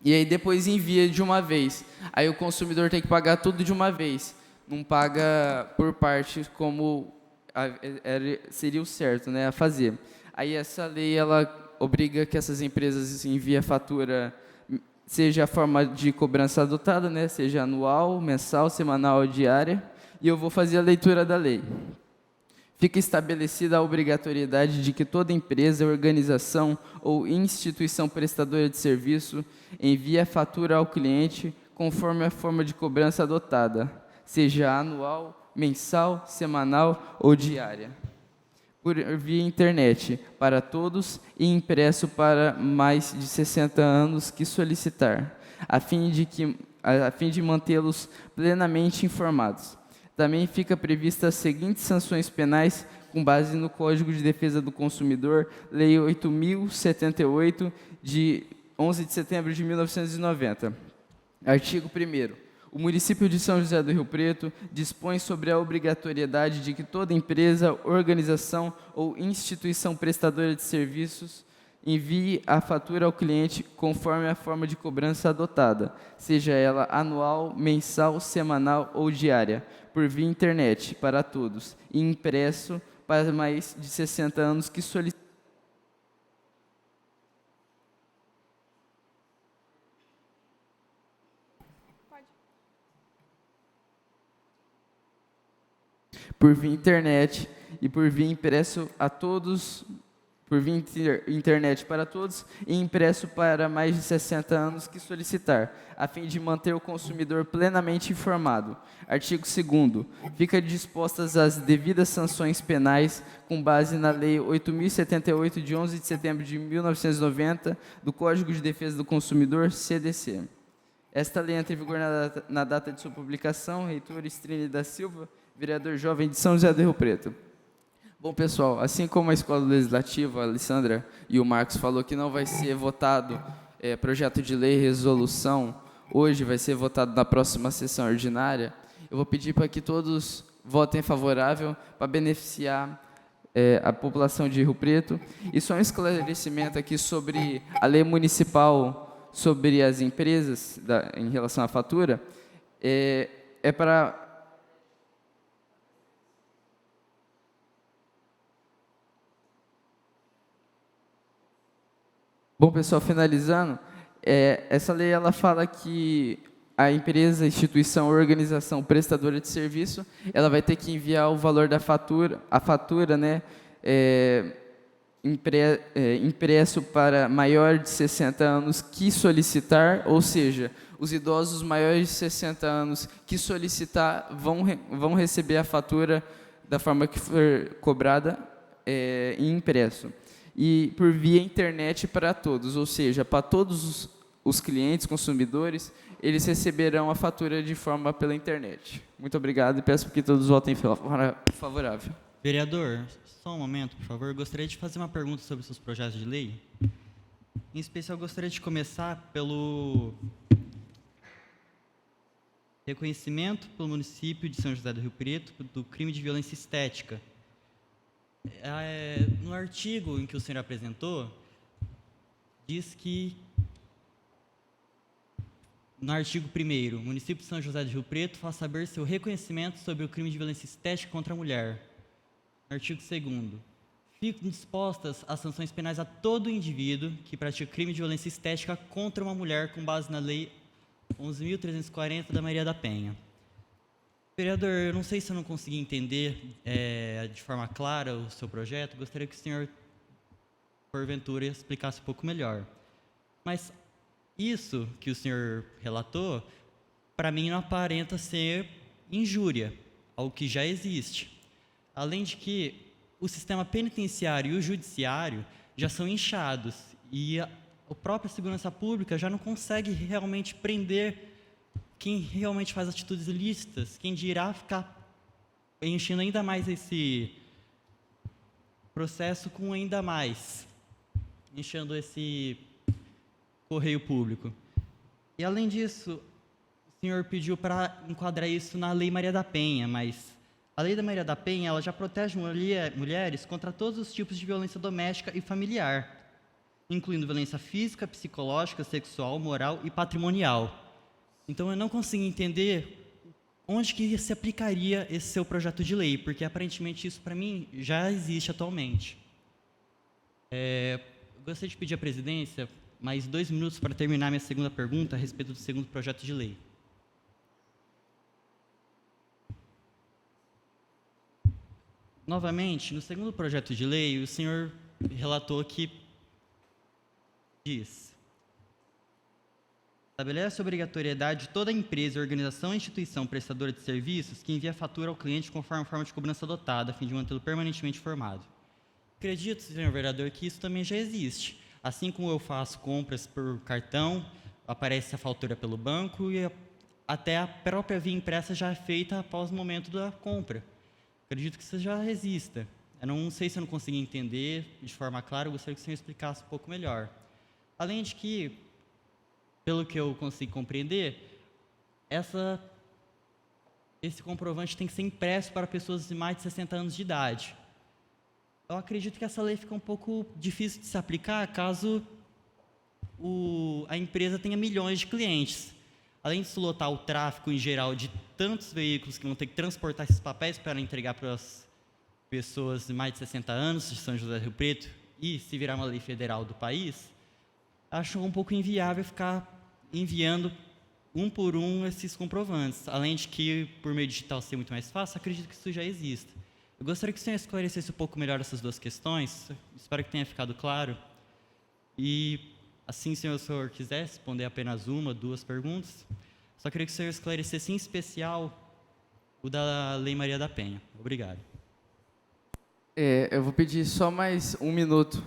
e aí depois envia de uma vez. Aí o consumidor tem que pagar tudo de uma vez, não paga por parte como seria o certo, né, a fazer. Aí essa lei, ela obriga que essas empresas enviem a fatura, seja a forma de cobrança adotada, né, seja anual, mensal, semanal ou diária, e eu vou fazer a leitura da lei. Fica estabelecida a obrigatoriedade de que toda empresa, organização ou instituição prestadora de serviço envie a fatura ao cliente conforme a forma de cobrança adotada, seja anual, mensal, semanal ou diária, por via internet, para todos e impresso para mais de 60 anos que solicitar, a fim de mantê-los plenamente informados. Também fica prevista as seguintes sanções penais com base no Código de Defesa do Consumidor, Lei 8.078, de 11 de setembro de 1990. Artigo 1º. O município de São José do Rio Preto dispõe sobre a obrigatoriedade de que toda empresa, organização ou instituição prestadora de serviços envie a fatura ao cliente conforme a forma de cobrança adotada, seja ela anual, mensal, semanal ou diária, por via internet, para todos, e impresso para mais de 60 anos que solicitam. Por via internet e por via impresso a todos, por via internet para todos e impresso para mais de 60 anos que solicitar, a fim de manter o consumidor plenamente informado. Artigo 2º. Fica dispostas as devidas sanções penais com base na Lei 8.078, de 11 de setembro de 1990, do Código de Defesa do Consumidor, CDC. Esta lei entra em vigor na data de sua publicação. Reitor Estrine da Silva, vereador jovem de São José do Rio Preto. Bom, pessoal, assim como a Escola Legislativa, a Alessandra e o Marcos falou que não vai ser votado projeto de lei, resolução, hoje vai ser votado na próxima sessão ordinária, eu vou pedir para que todos votem favorável para beneficiar a população de Rio Preto. E só um esclarecimento aqui sobre a lei municipal sobre as empresas em relação à fatura, para... Bom, pessoal, finalizando, essa lei ela fala que a empresa, instituição, organização prestadora de serviço, ela vai ter que enviar o valor da fatura, né, impresso para maior de 60 anos que solicitar, ou seja, os idosos maiores de 60 anos que solicitar vão receber a fatura da forma que for cobrada em impresso. E por via internet para todos, ou seja, para todos os clientes, consumidores, eles receberão a fatura de forma pela internet. Muito obrigado e peço que todos votem favorável. Vereador, só um momento, por favor. Gostaria de fazer uma pergunta sobre seus projetos de lei. Em especial, gostaria de começar pelo reconhecimento pelo município de São José do Rio Preto do crime de violência estética. No artigo em que o senhor apresentou, diz que, no artigo 1º, o município de São José do Rio Preto faz saber seu reconhecimento sobre o crime de violência estética contra a mulher. No artigo 2º, ficam dispostas as sanções penais a todo indivíduo que pratica crime de violência estética contra uma mulher com base na Lei 11.340 da Maria da Penha. Vereador, eu não sei se eu não consegui entender de forma clara o seu projeto, gostaria que o senhor, porventura, explicasse um pouco melhor. Mas isso que o senhor relatou, para mim não aparenta ser injúria ao que já existe. Além de que o sistema penitenciário e o judiciário já são inchados e a própria segurança pública já não consegue realmente prender quem realmente faz atitudes ilícitas, quem dirá ficar enchendo ainda mais processo com ainda mais, enchendo esse correio público. E, além disso, o senhor pediu para enquadrar isso na Lei Maria da Penha, mas a Lei da Maria da Penha ela já protege mulheres contra todos os tipos de violência doméstica e familiar, incluindo violência física, psicológica, sexual, moral e patrimonial. Então, eu não consigo entender onde que se aplicaria esse seu projeto de lei, porque, aparentemente, isso, para mim, já existe atualmente. Eu gostaria de pedir à presidência mais 2 minutos para terminar minha segunda pergunta a respeito do segundo projeto de lei. Novamente, no segundo projeto de lei, o senhor relatou que diz: estabelece a obrigatoriedade de toda empresa, organização ou instituição prestadora de serviços que envia a fatura ao cliente conforme a forma de cobrança adotada, a fim de mantê-lo permanentemente informado. Acredito, senhor vereador, que isso também já existe. Assim como eu faço compras por cartão, aparece a fatura pelo banco e até a própria via impressa já é feita após o momento da compra. Acredito que isso já exista. Eu não sei se eu não consegui entender de forma clara, eu gostaria que o senhor explicasse um pouco melhor. Além de que, pelo que eu consigo compreender, esse comprovante tem que ser impresso para pessoas de mais de 60 anos de idade. Eu acredito que essa lei fica um pouco difícil de se aplicar caso a empresa tenha milhões de clientes. Além de lotar o tráfego em geral de tantos veículos que vão ter que transportar esses papéis para entregar para as pessoas de mais de 60 anos de São José do Rio Preto, e se virar uma lei federal do país, acho um pouco inviável ficar enviando um por um esses comprovantes. Além de que, por meio digital ser muito mais fácil, acredito que isso já exista. Eu gostaria que o senhor esclarecesse um pouco melhor essas duas questões. Espero que tenha ficado claro. E, assim, se o senhor quiser responder apenas 1, 2 perguntas, só queria que o senhor esclarecesse em especial o da Lei Maria da Penha. Obrigado. Eu vou pedir só mais 1 minuto,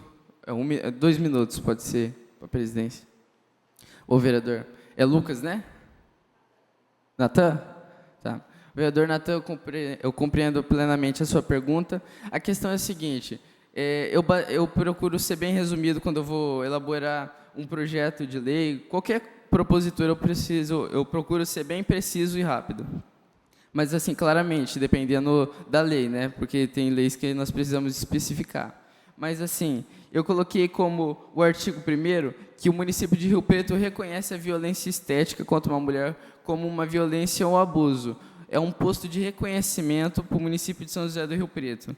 2 minutos, pode ser, para a presidência. Ô, vereador, é Lucas, né? Natan? Tá. Vereador Natan, eu compreendo plenamente a sua pergunta. A questão é a seguinte, eu procuro ser bem resumido quando eu vou elaborar um projeto de lei. Qualquer propositor eu procuro ser bem preciso e rápido. Mas, assim, claramente, dependendo da lei, né? Porque tem leis que nós precisamos especificar. Mas, assim, eu coloquei como o artigo 1º que o município de Rio Preto reconhece a violência estética contra uma mulher como uma violência ou abuso. É um posto de reconhecimento para o município de São José do Rio Preto,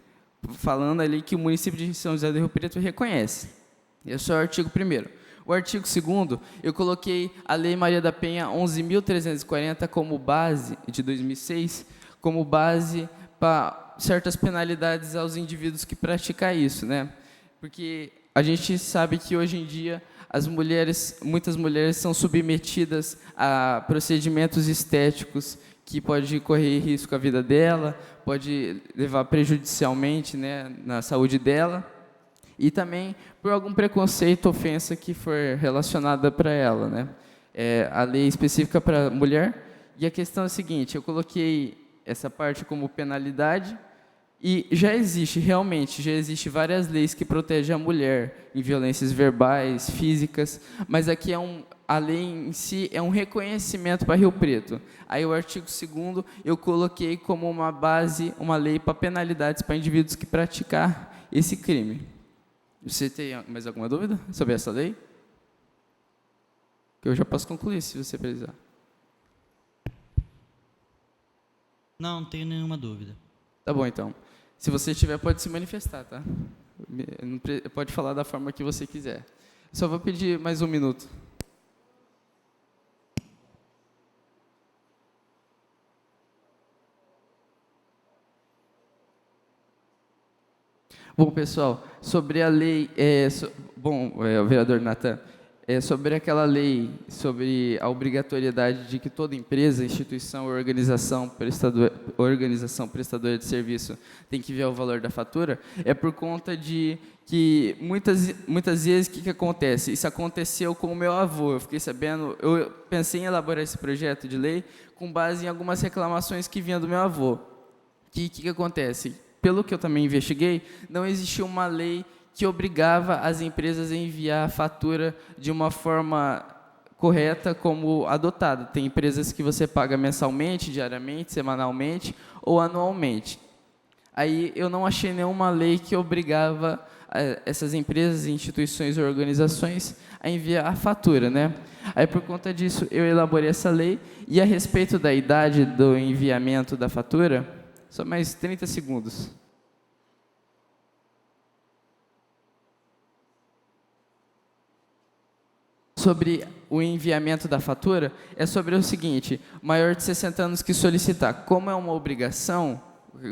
falando ali que o município de São José do Rio Preto reconhece. Esse é o artigo 1º. O artigo 2º, eu coloquei a Lei Maria da Penha 11.340 como base, de 2006, como base para certas penalidades aos indivíduos que praticam isso, né? Porque a gente sabe que hoje em dia muitas mulheres são submetidas a procedimentos estéticos que pode correr risco à vida dela, pode levar prejudicialmente, né, na saúde dela, e também por algum preconceito, ofensa que for relacionada para ela, né? A lei específica para a mulher. E a questão é a seguinte, eu coloquei essa parte como penalidade, e realmente já existe várias leis que protegem a mulher em violências verbais, físicas, mas aqui a lei em si é um reconhecimento para Rio Preto. Aí o artigo 2º eu coloquei como uma base, uma lei para penalidades para indivíduos que praticar esse crime. Você tem mais alguma dúvida sobre essa lei? Que eu já posso concluir, se você precisar. Não tenho nenhuma dúvida. Tá bom, então. Se você tiver, pode se manifestar, tá? Pode falar da forma que você quiser. Só vou pedir mais 1 minuto. Bom, pessoal, sobre a lei, vereador Natan, sobre aquela lei, sobre a obrigatoriedade de que toda empresa, instituição ou organização prestadora de serviço tem que enviar o valor da fatura, é por conta de que muitas vezes o que acontece? Isso aconteceu com o meu avô, eu fiquei sabendo, eu pensei em elaborar esse projeto de lei com base em algumas reclamações que vinham do meu avô. Que acontece? pelo que eu também investiguei, não existia uma lei que obrigava as empresas a enviar a fatura de uma forma correta como adotada. Tem empresas que você paga mensalmente, diariamente, semanalmente ou anualmente. Aí eu não achei nenhuma lei que obrigava essas empresas, instituições ou organizações a enviar a fatura, né? Aí, por conta disso, eu elaborei essa lei. E a respeito da idade do enviamento da fatura, só mais 30 segundos. Sobre o enviamento da fatura, é sobre o seguinte: maior de 60 anos que solicitar, como é uma obrigação,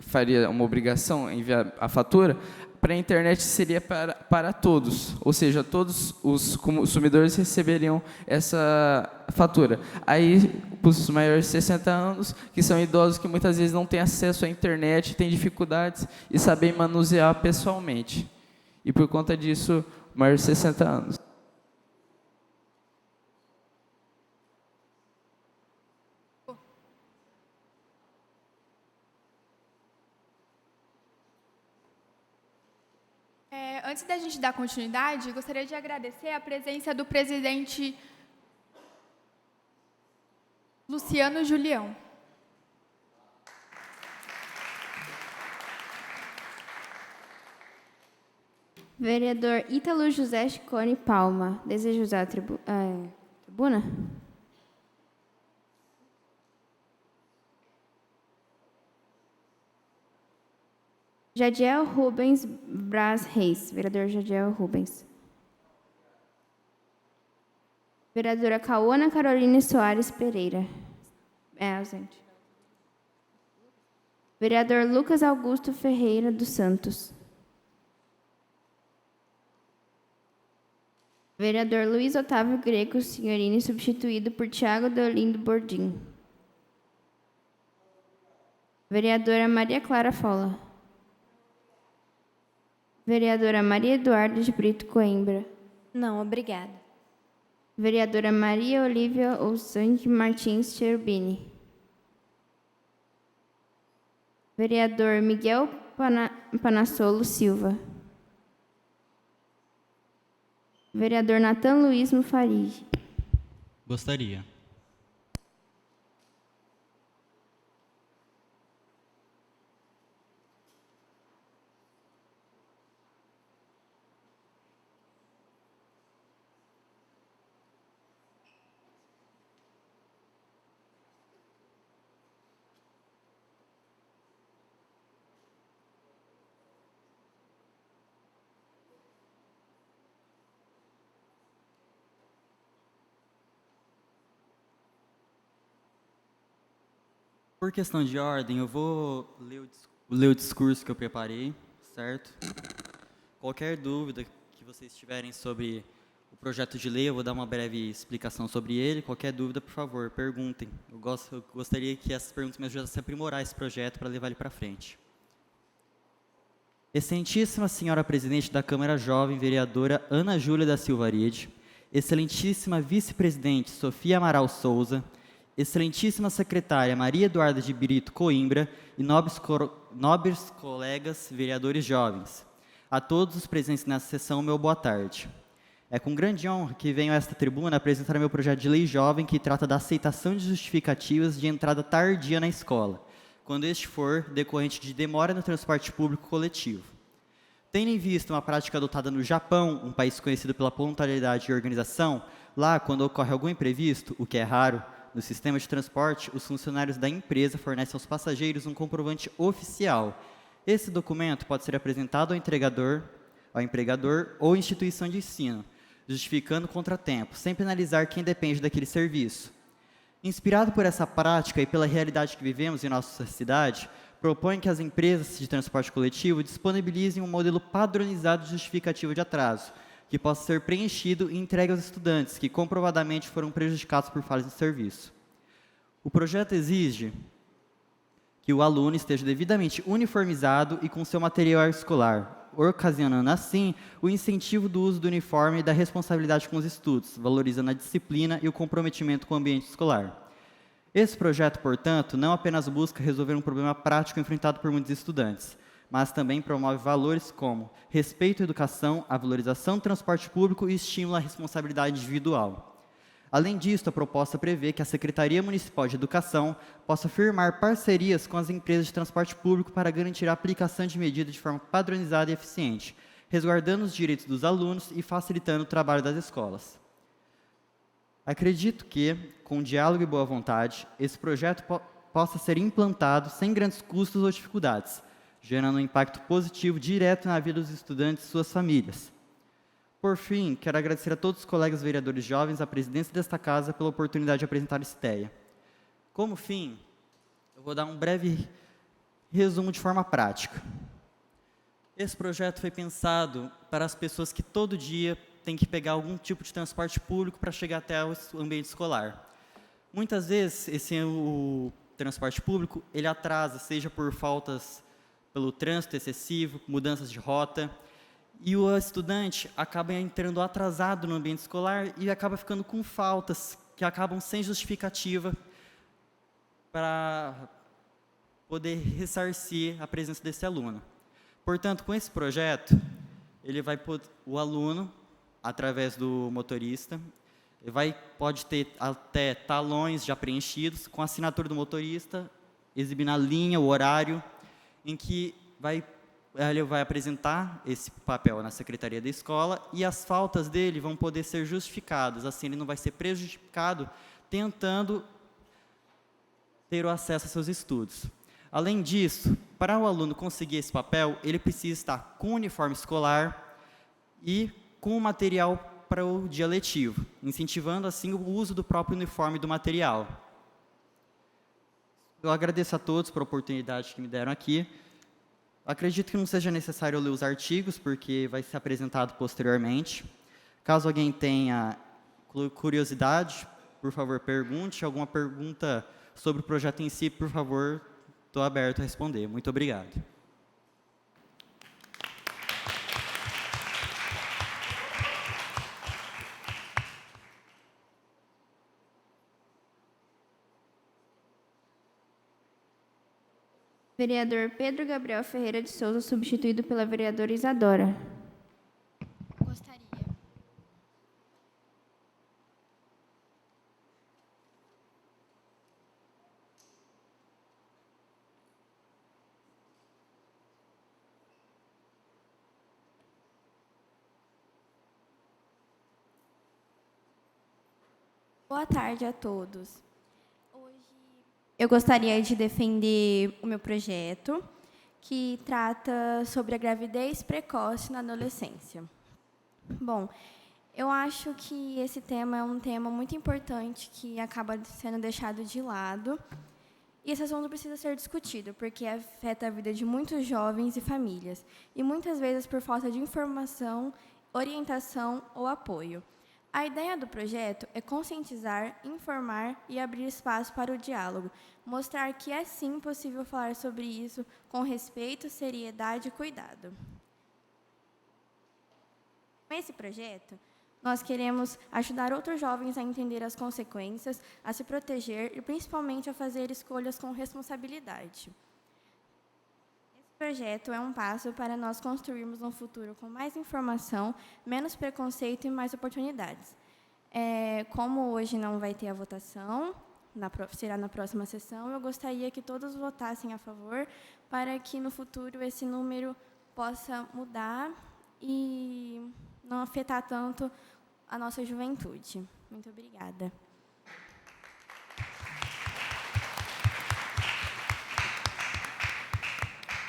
faria uma obrigação enviar a fatura, para a internet seria para todos, ou seja, todos os consumidores receberiam essa fatura. Aí, para os maiores de 60 anos, que são idosos que muitas vezes não têm acesso à internet, têm dificuldades e sabem manusear pessoalmente. E por conta disso, maiores de 60 anos. Antes da gente dar continuidade, gostaria de agradecer a presença do presidente Luciano Julião. Vereador Ítalo José Chicone Palma, deseja usar a tribuna? Jadiel Rubens Braz Reis, vereador Jadiel Rubens. Vereadora Cauana Caroline Soares Pereira. É ausente. Vereador Lucas Augusto Ferreira dos Santos. Vereador Luiz Otávio Greco Signorini, substituído por Tiago Deolindo Bordim. Vereadora Maria Clara Fola. Vereadora Maria Eduarda de Brito Coimbra. Não, obrigada. Vereadora Maria Olívia Ousante Martins Cherubini. Vereador Miguel Panassolo Silva. Vereador Natan Luiz Mufarid. Gostaria. Por questão de ordem, eu vou ler o discurso que eu preparei, certo? Qualquer dúvida que vocês tiverem sobre o projeto de lei, eu vou dar uma breve explicação sobre ele. Qualquer dúvida, por favor, perguntem. Eu gostaria que essas perguntas me ajudassem a aprimorar esse projeto para levar ele para frente. Excelentíssima senhora presidente da Câmara Jovem, vereadora Ana Júlia da Silva Arede, excelentíssima vice-presidente Sofia Amaral Souza, excelentíssima secretária Maria Eduarda de Brito Coimbra e nobres colegas vereadores jovens. A todos os presentes nessa sessão, meu boa tarde. É com grande honra que venho a esta tribuna apresentar meu projeto de lei jovem que trata da aceitação de justificativas de entrada tardia na escola, quando este for decorrente de demora no transporte público coletivo. Tendo em vista uma prática adotada no Japão, um país conhecido pela pontualidade e organização, lá, quando ocorre algum imprevisto, o que é raro, no sistema de transporte, os funcionários da empresa fornecem aos passageiros um comprovante oficial. Esse documento pode ser apresentado ao empregador ou instituição de ensino, justificando o contratempo, sem penalizar quem depende daquele serviço. Inspirado por essa prática e pela realidade que vivemos em nossa cidade, propõe que as empresas de transporte coletivo disponibilizem um modelo padronizado de justificativo de atraso, que possa ser preenchido e entregue aos estudantes que comprovadamente foram prejudicados por falhas no serviço. O projeto exige que o aluno esteja devidamente uniformizado e com seu material escolar, ocasionando assim o incentivo do uso do uniforme e da responsabilidade com os estudos, valorizando a disciplina e o comprometimento com o ambiente escolar. Esse projeto, portanto, não apenas busca resolver um problema prático enfrentado por muitos estudantes, mas também promove valores como respeito à educação, a valorização do transporte público e estímulo à responsabilidade individual. Além disso, a proposta prevê que a Secretaria Municipal de Educação possa firmar parcerias com as empresas de transporte público para garantir a aplicação de medidas de forma padronizada e eficiente, resguardando os direitos dos alunos e facilitando o trabalho das escolas. Acredito que, com diálogo e boa vontade, esse projeto possa ser implantado sem grandes custos ou dificuldades, gerando um impacto positivo direto na vida dos estudantes e suas famílias. Por fim, quero agradecer a todos os colegas vereadores jovens, à presidência desta casa, pela oportunidade de apresentar essa ideia. Como fim, eu vou dar um breve resumo de forma prática. Esse projeto foi pensado para as pessoas que todo dia têm que pegar algum tipo de transporte público para chegar até o ambiente escolar. Muitas vezes, o transporte público ele atrasa, seja por faltas pelo trânsito excessivo, mudanças de rota, e o estudante acaba entrando atrasado no ambiente escolar e acaba ficando com faltas que acabam sem justificativa para poder ressarcir a presença desse aluno. Portanto, com esse projeto, o aluno, através do motorista, pode ter até talões já preenchidos com a assinatura do motorista, exibindo a linha, o horário, em que ele vai apresentar esse papel na secretaria da escola e as faltas dele vão poder ser justificadas. Assim, ele não vai ser prejudicado tentando ter o acesso aos seus estudos. Além disso, para o aluno conseguir esse papel, ele precisa estar com o uniforme escolar e com o material para o dia letivo, incentivando assim o uso do próprio uniforme e do material. Eu agradeço a todos por a oportunidade que me deram aqui. Acredito que não seja necessário ler os artigos, porque vai ser apresentado posteriormente. Caso alguém tenha curiosidade, por favor, pergunte. Alguma pergunta sobre o projeto em si, por favor, estou aberto a responder. Muito obrigado. Vereador Pedro Gabriel Ferreira de Souza, substituído pela vereadora Isadora. Gostaria. Boa tarde a todos. Eu gostaria de defender o meu projeto, que trata sobre a gravidez precoce na adolescência. Bom, eu acho que esse tema é um tema muito importante que acaba sendo deixado de lado. E esse assunto precisa ser discutido, porque afeta a vida de muitos jovens e famílias, e muitas vezes por falta de informação, orientação ou apoio. A ideia do projeto é conscientizar, informar e abrir espaço para o diálogo, mostrar que é sim possível falar sobre isso com respeito, seriedade e cuidado. Com esse projeto, nós queremos ajudar outros jovens a entender as consequências, a se proteger e principalmente a fazer escolhas com responsabilidade. Esse projeto é um passo para nós construirmos um futuro com mais informação, menos preconceito e mais oportunidades. Como hoje não vai ter a votação, será na próxima sessão, eu gostaria que todos votassem a favor para que no futuro esse número possa mudar e não afetar tanto a nossa juventude. Muito obrigada.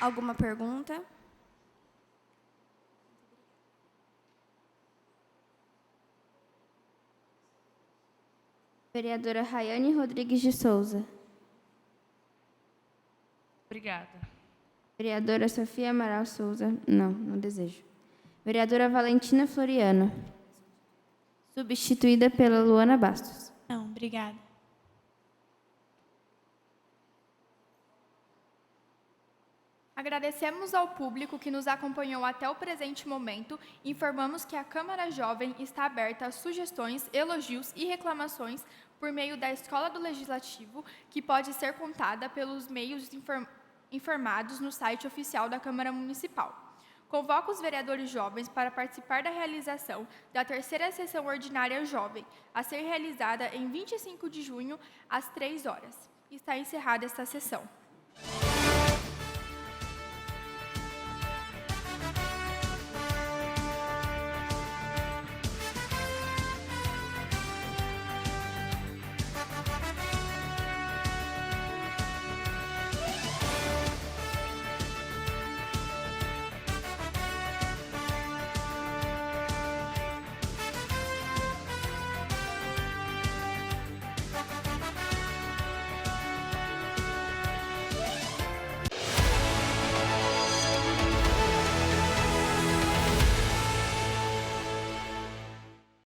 Alguma pergunta? Vereadora Raiane Rodrigues de Souza. Obrigada. Vereadora Sofia Amaral Souza. Não desejo. Vereadora Valentina Floriano. Substituída pela Luana Bastos. Não, obrigada. Agradecemos ao público que nos acompanhou até o presente momento e informamos que a Câmara Jovem está aberta a sugestões, elogios e reclamações por meio da Escola do Legislativo, que pode ser contada pelos meios informados no site oficial da Câmara Municipal. Convoco os vereadores jovens para participar da realização da terceira sessão ordinária jovem, a ser realizada em 25 de junho, às 3 horas. Está encerrada esta sessão.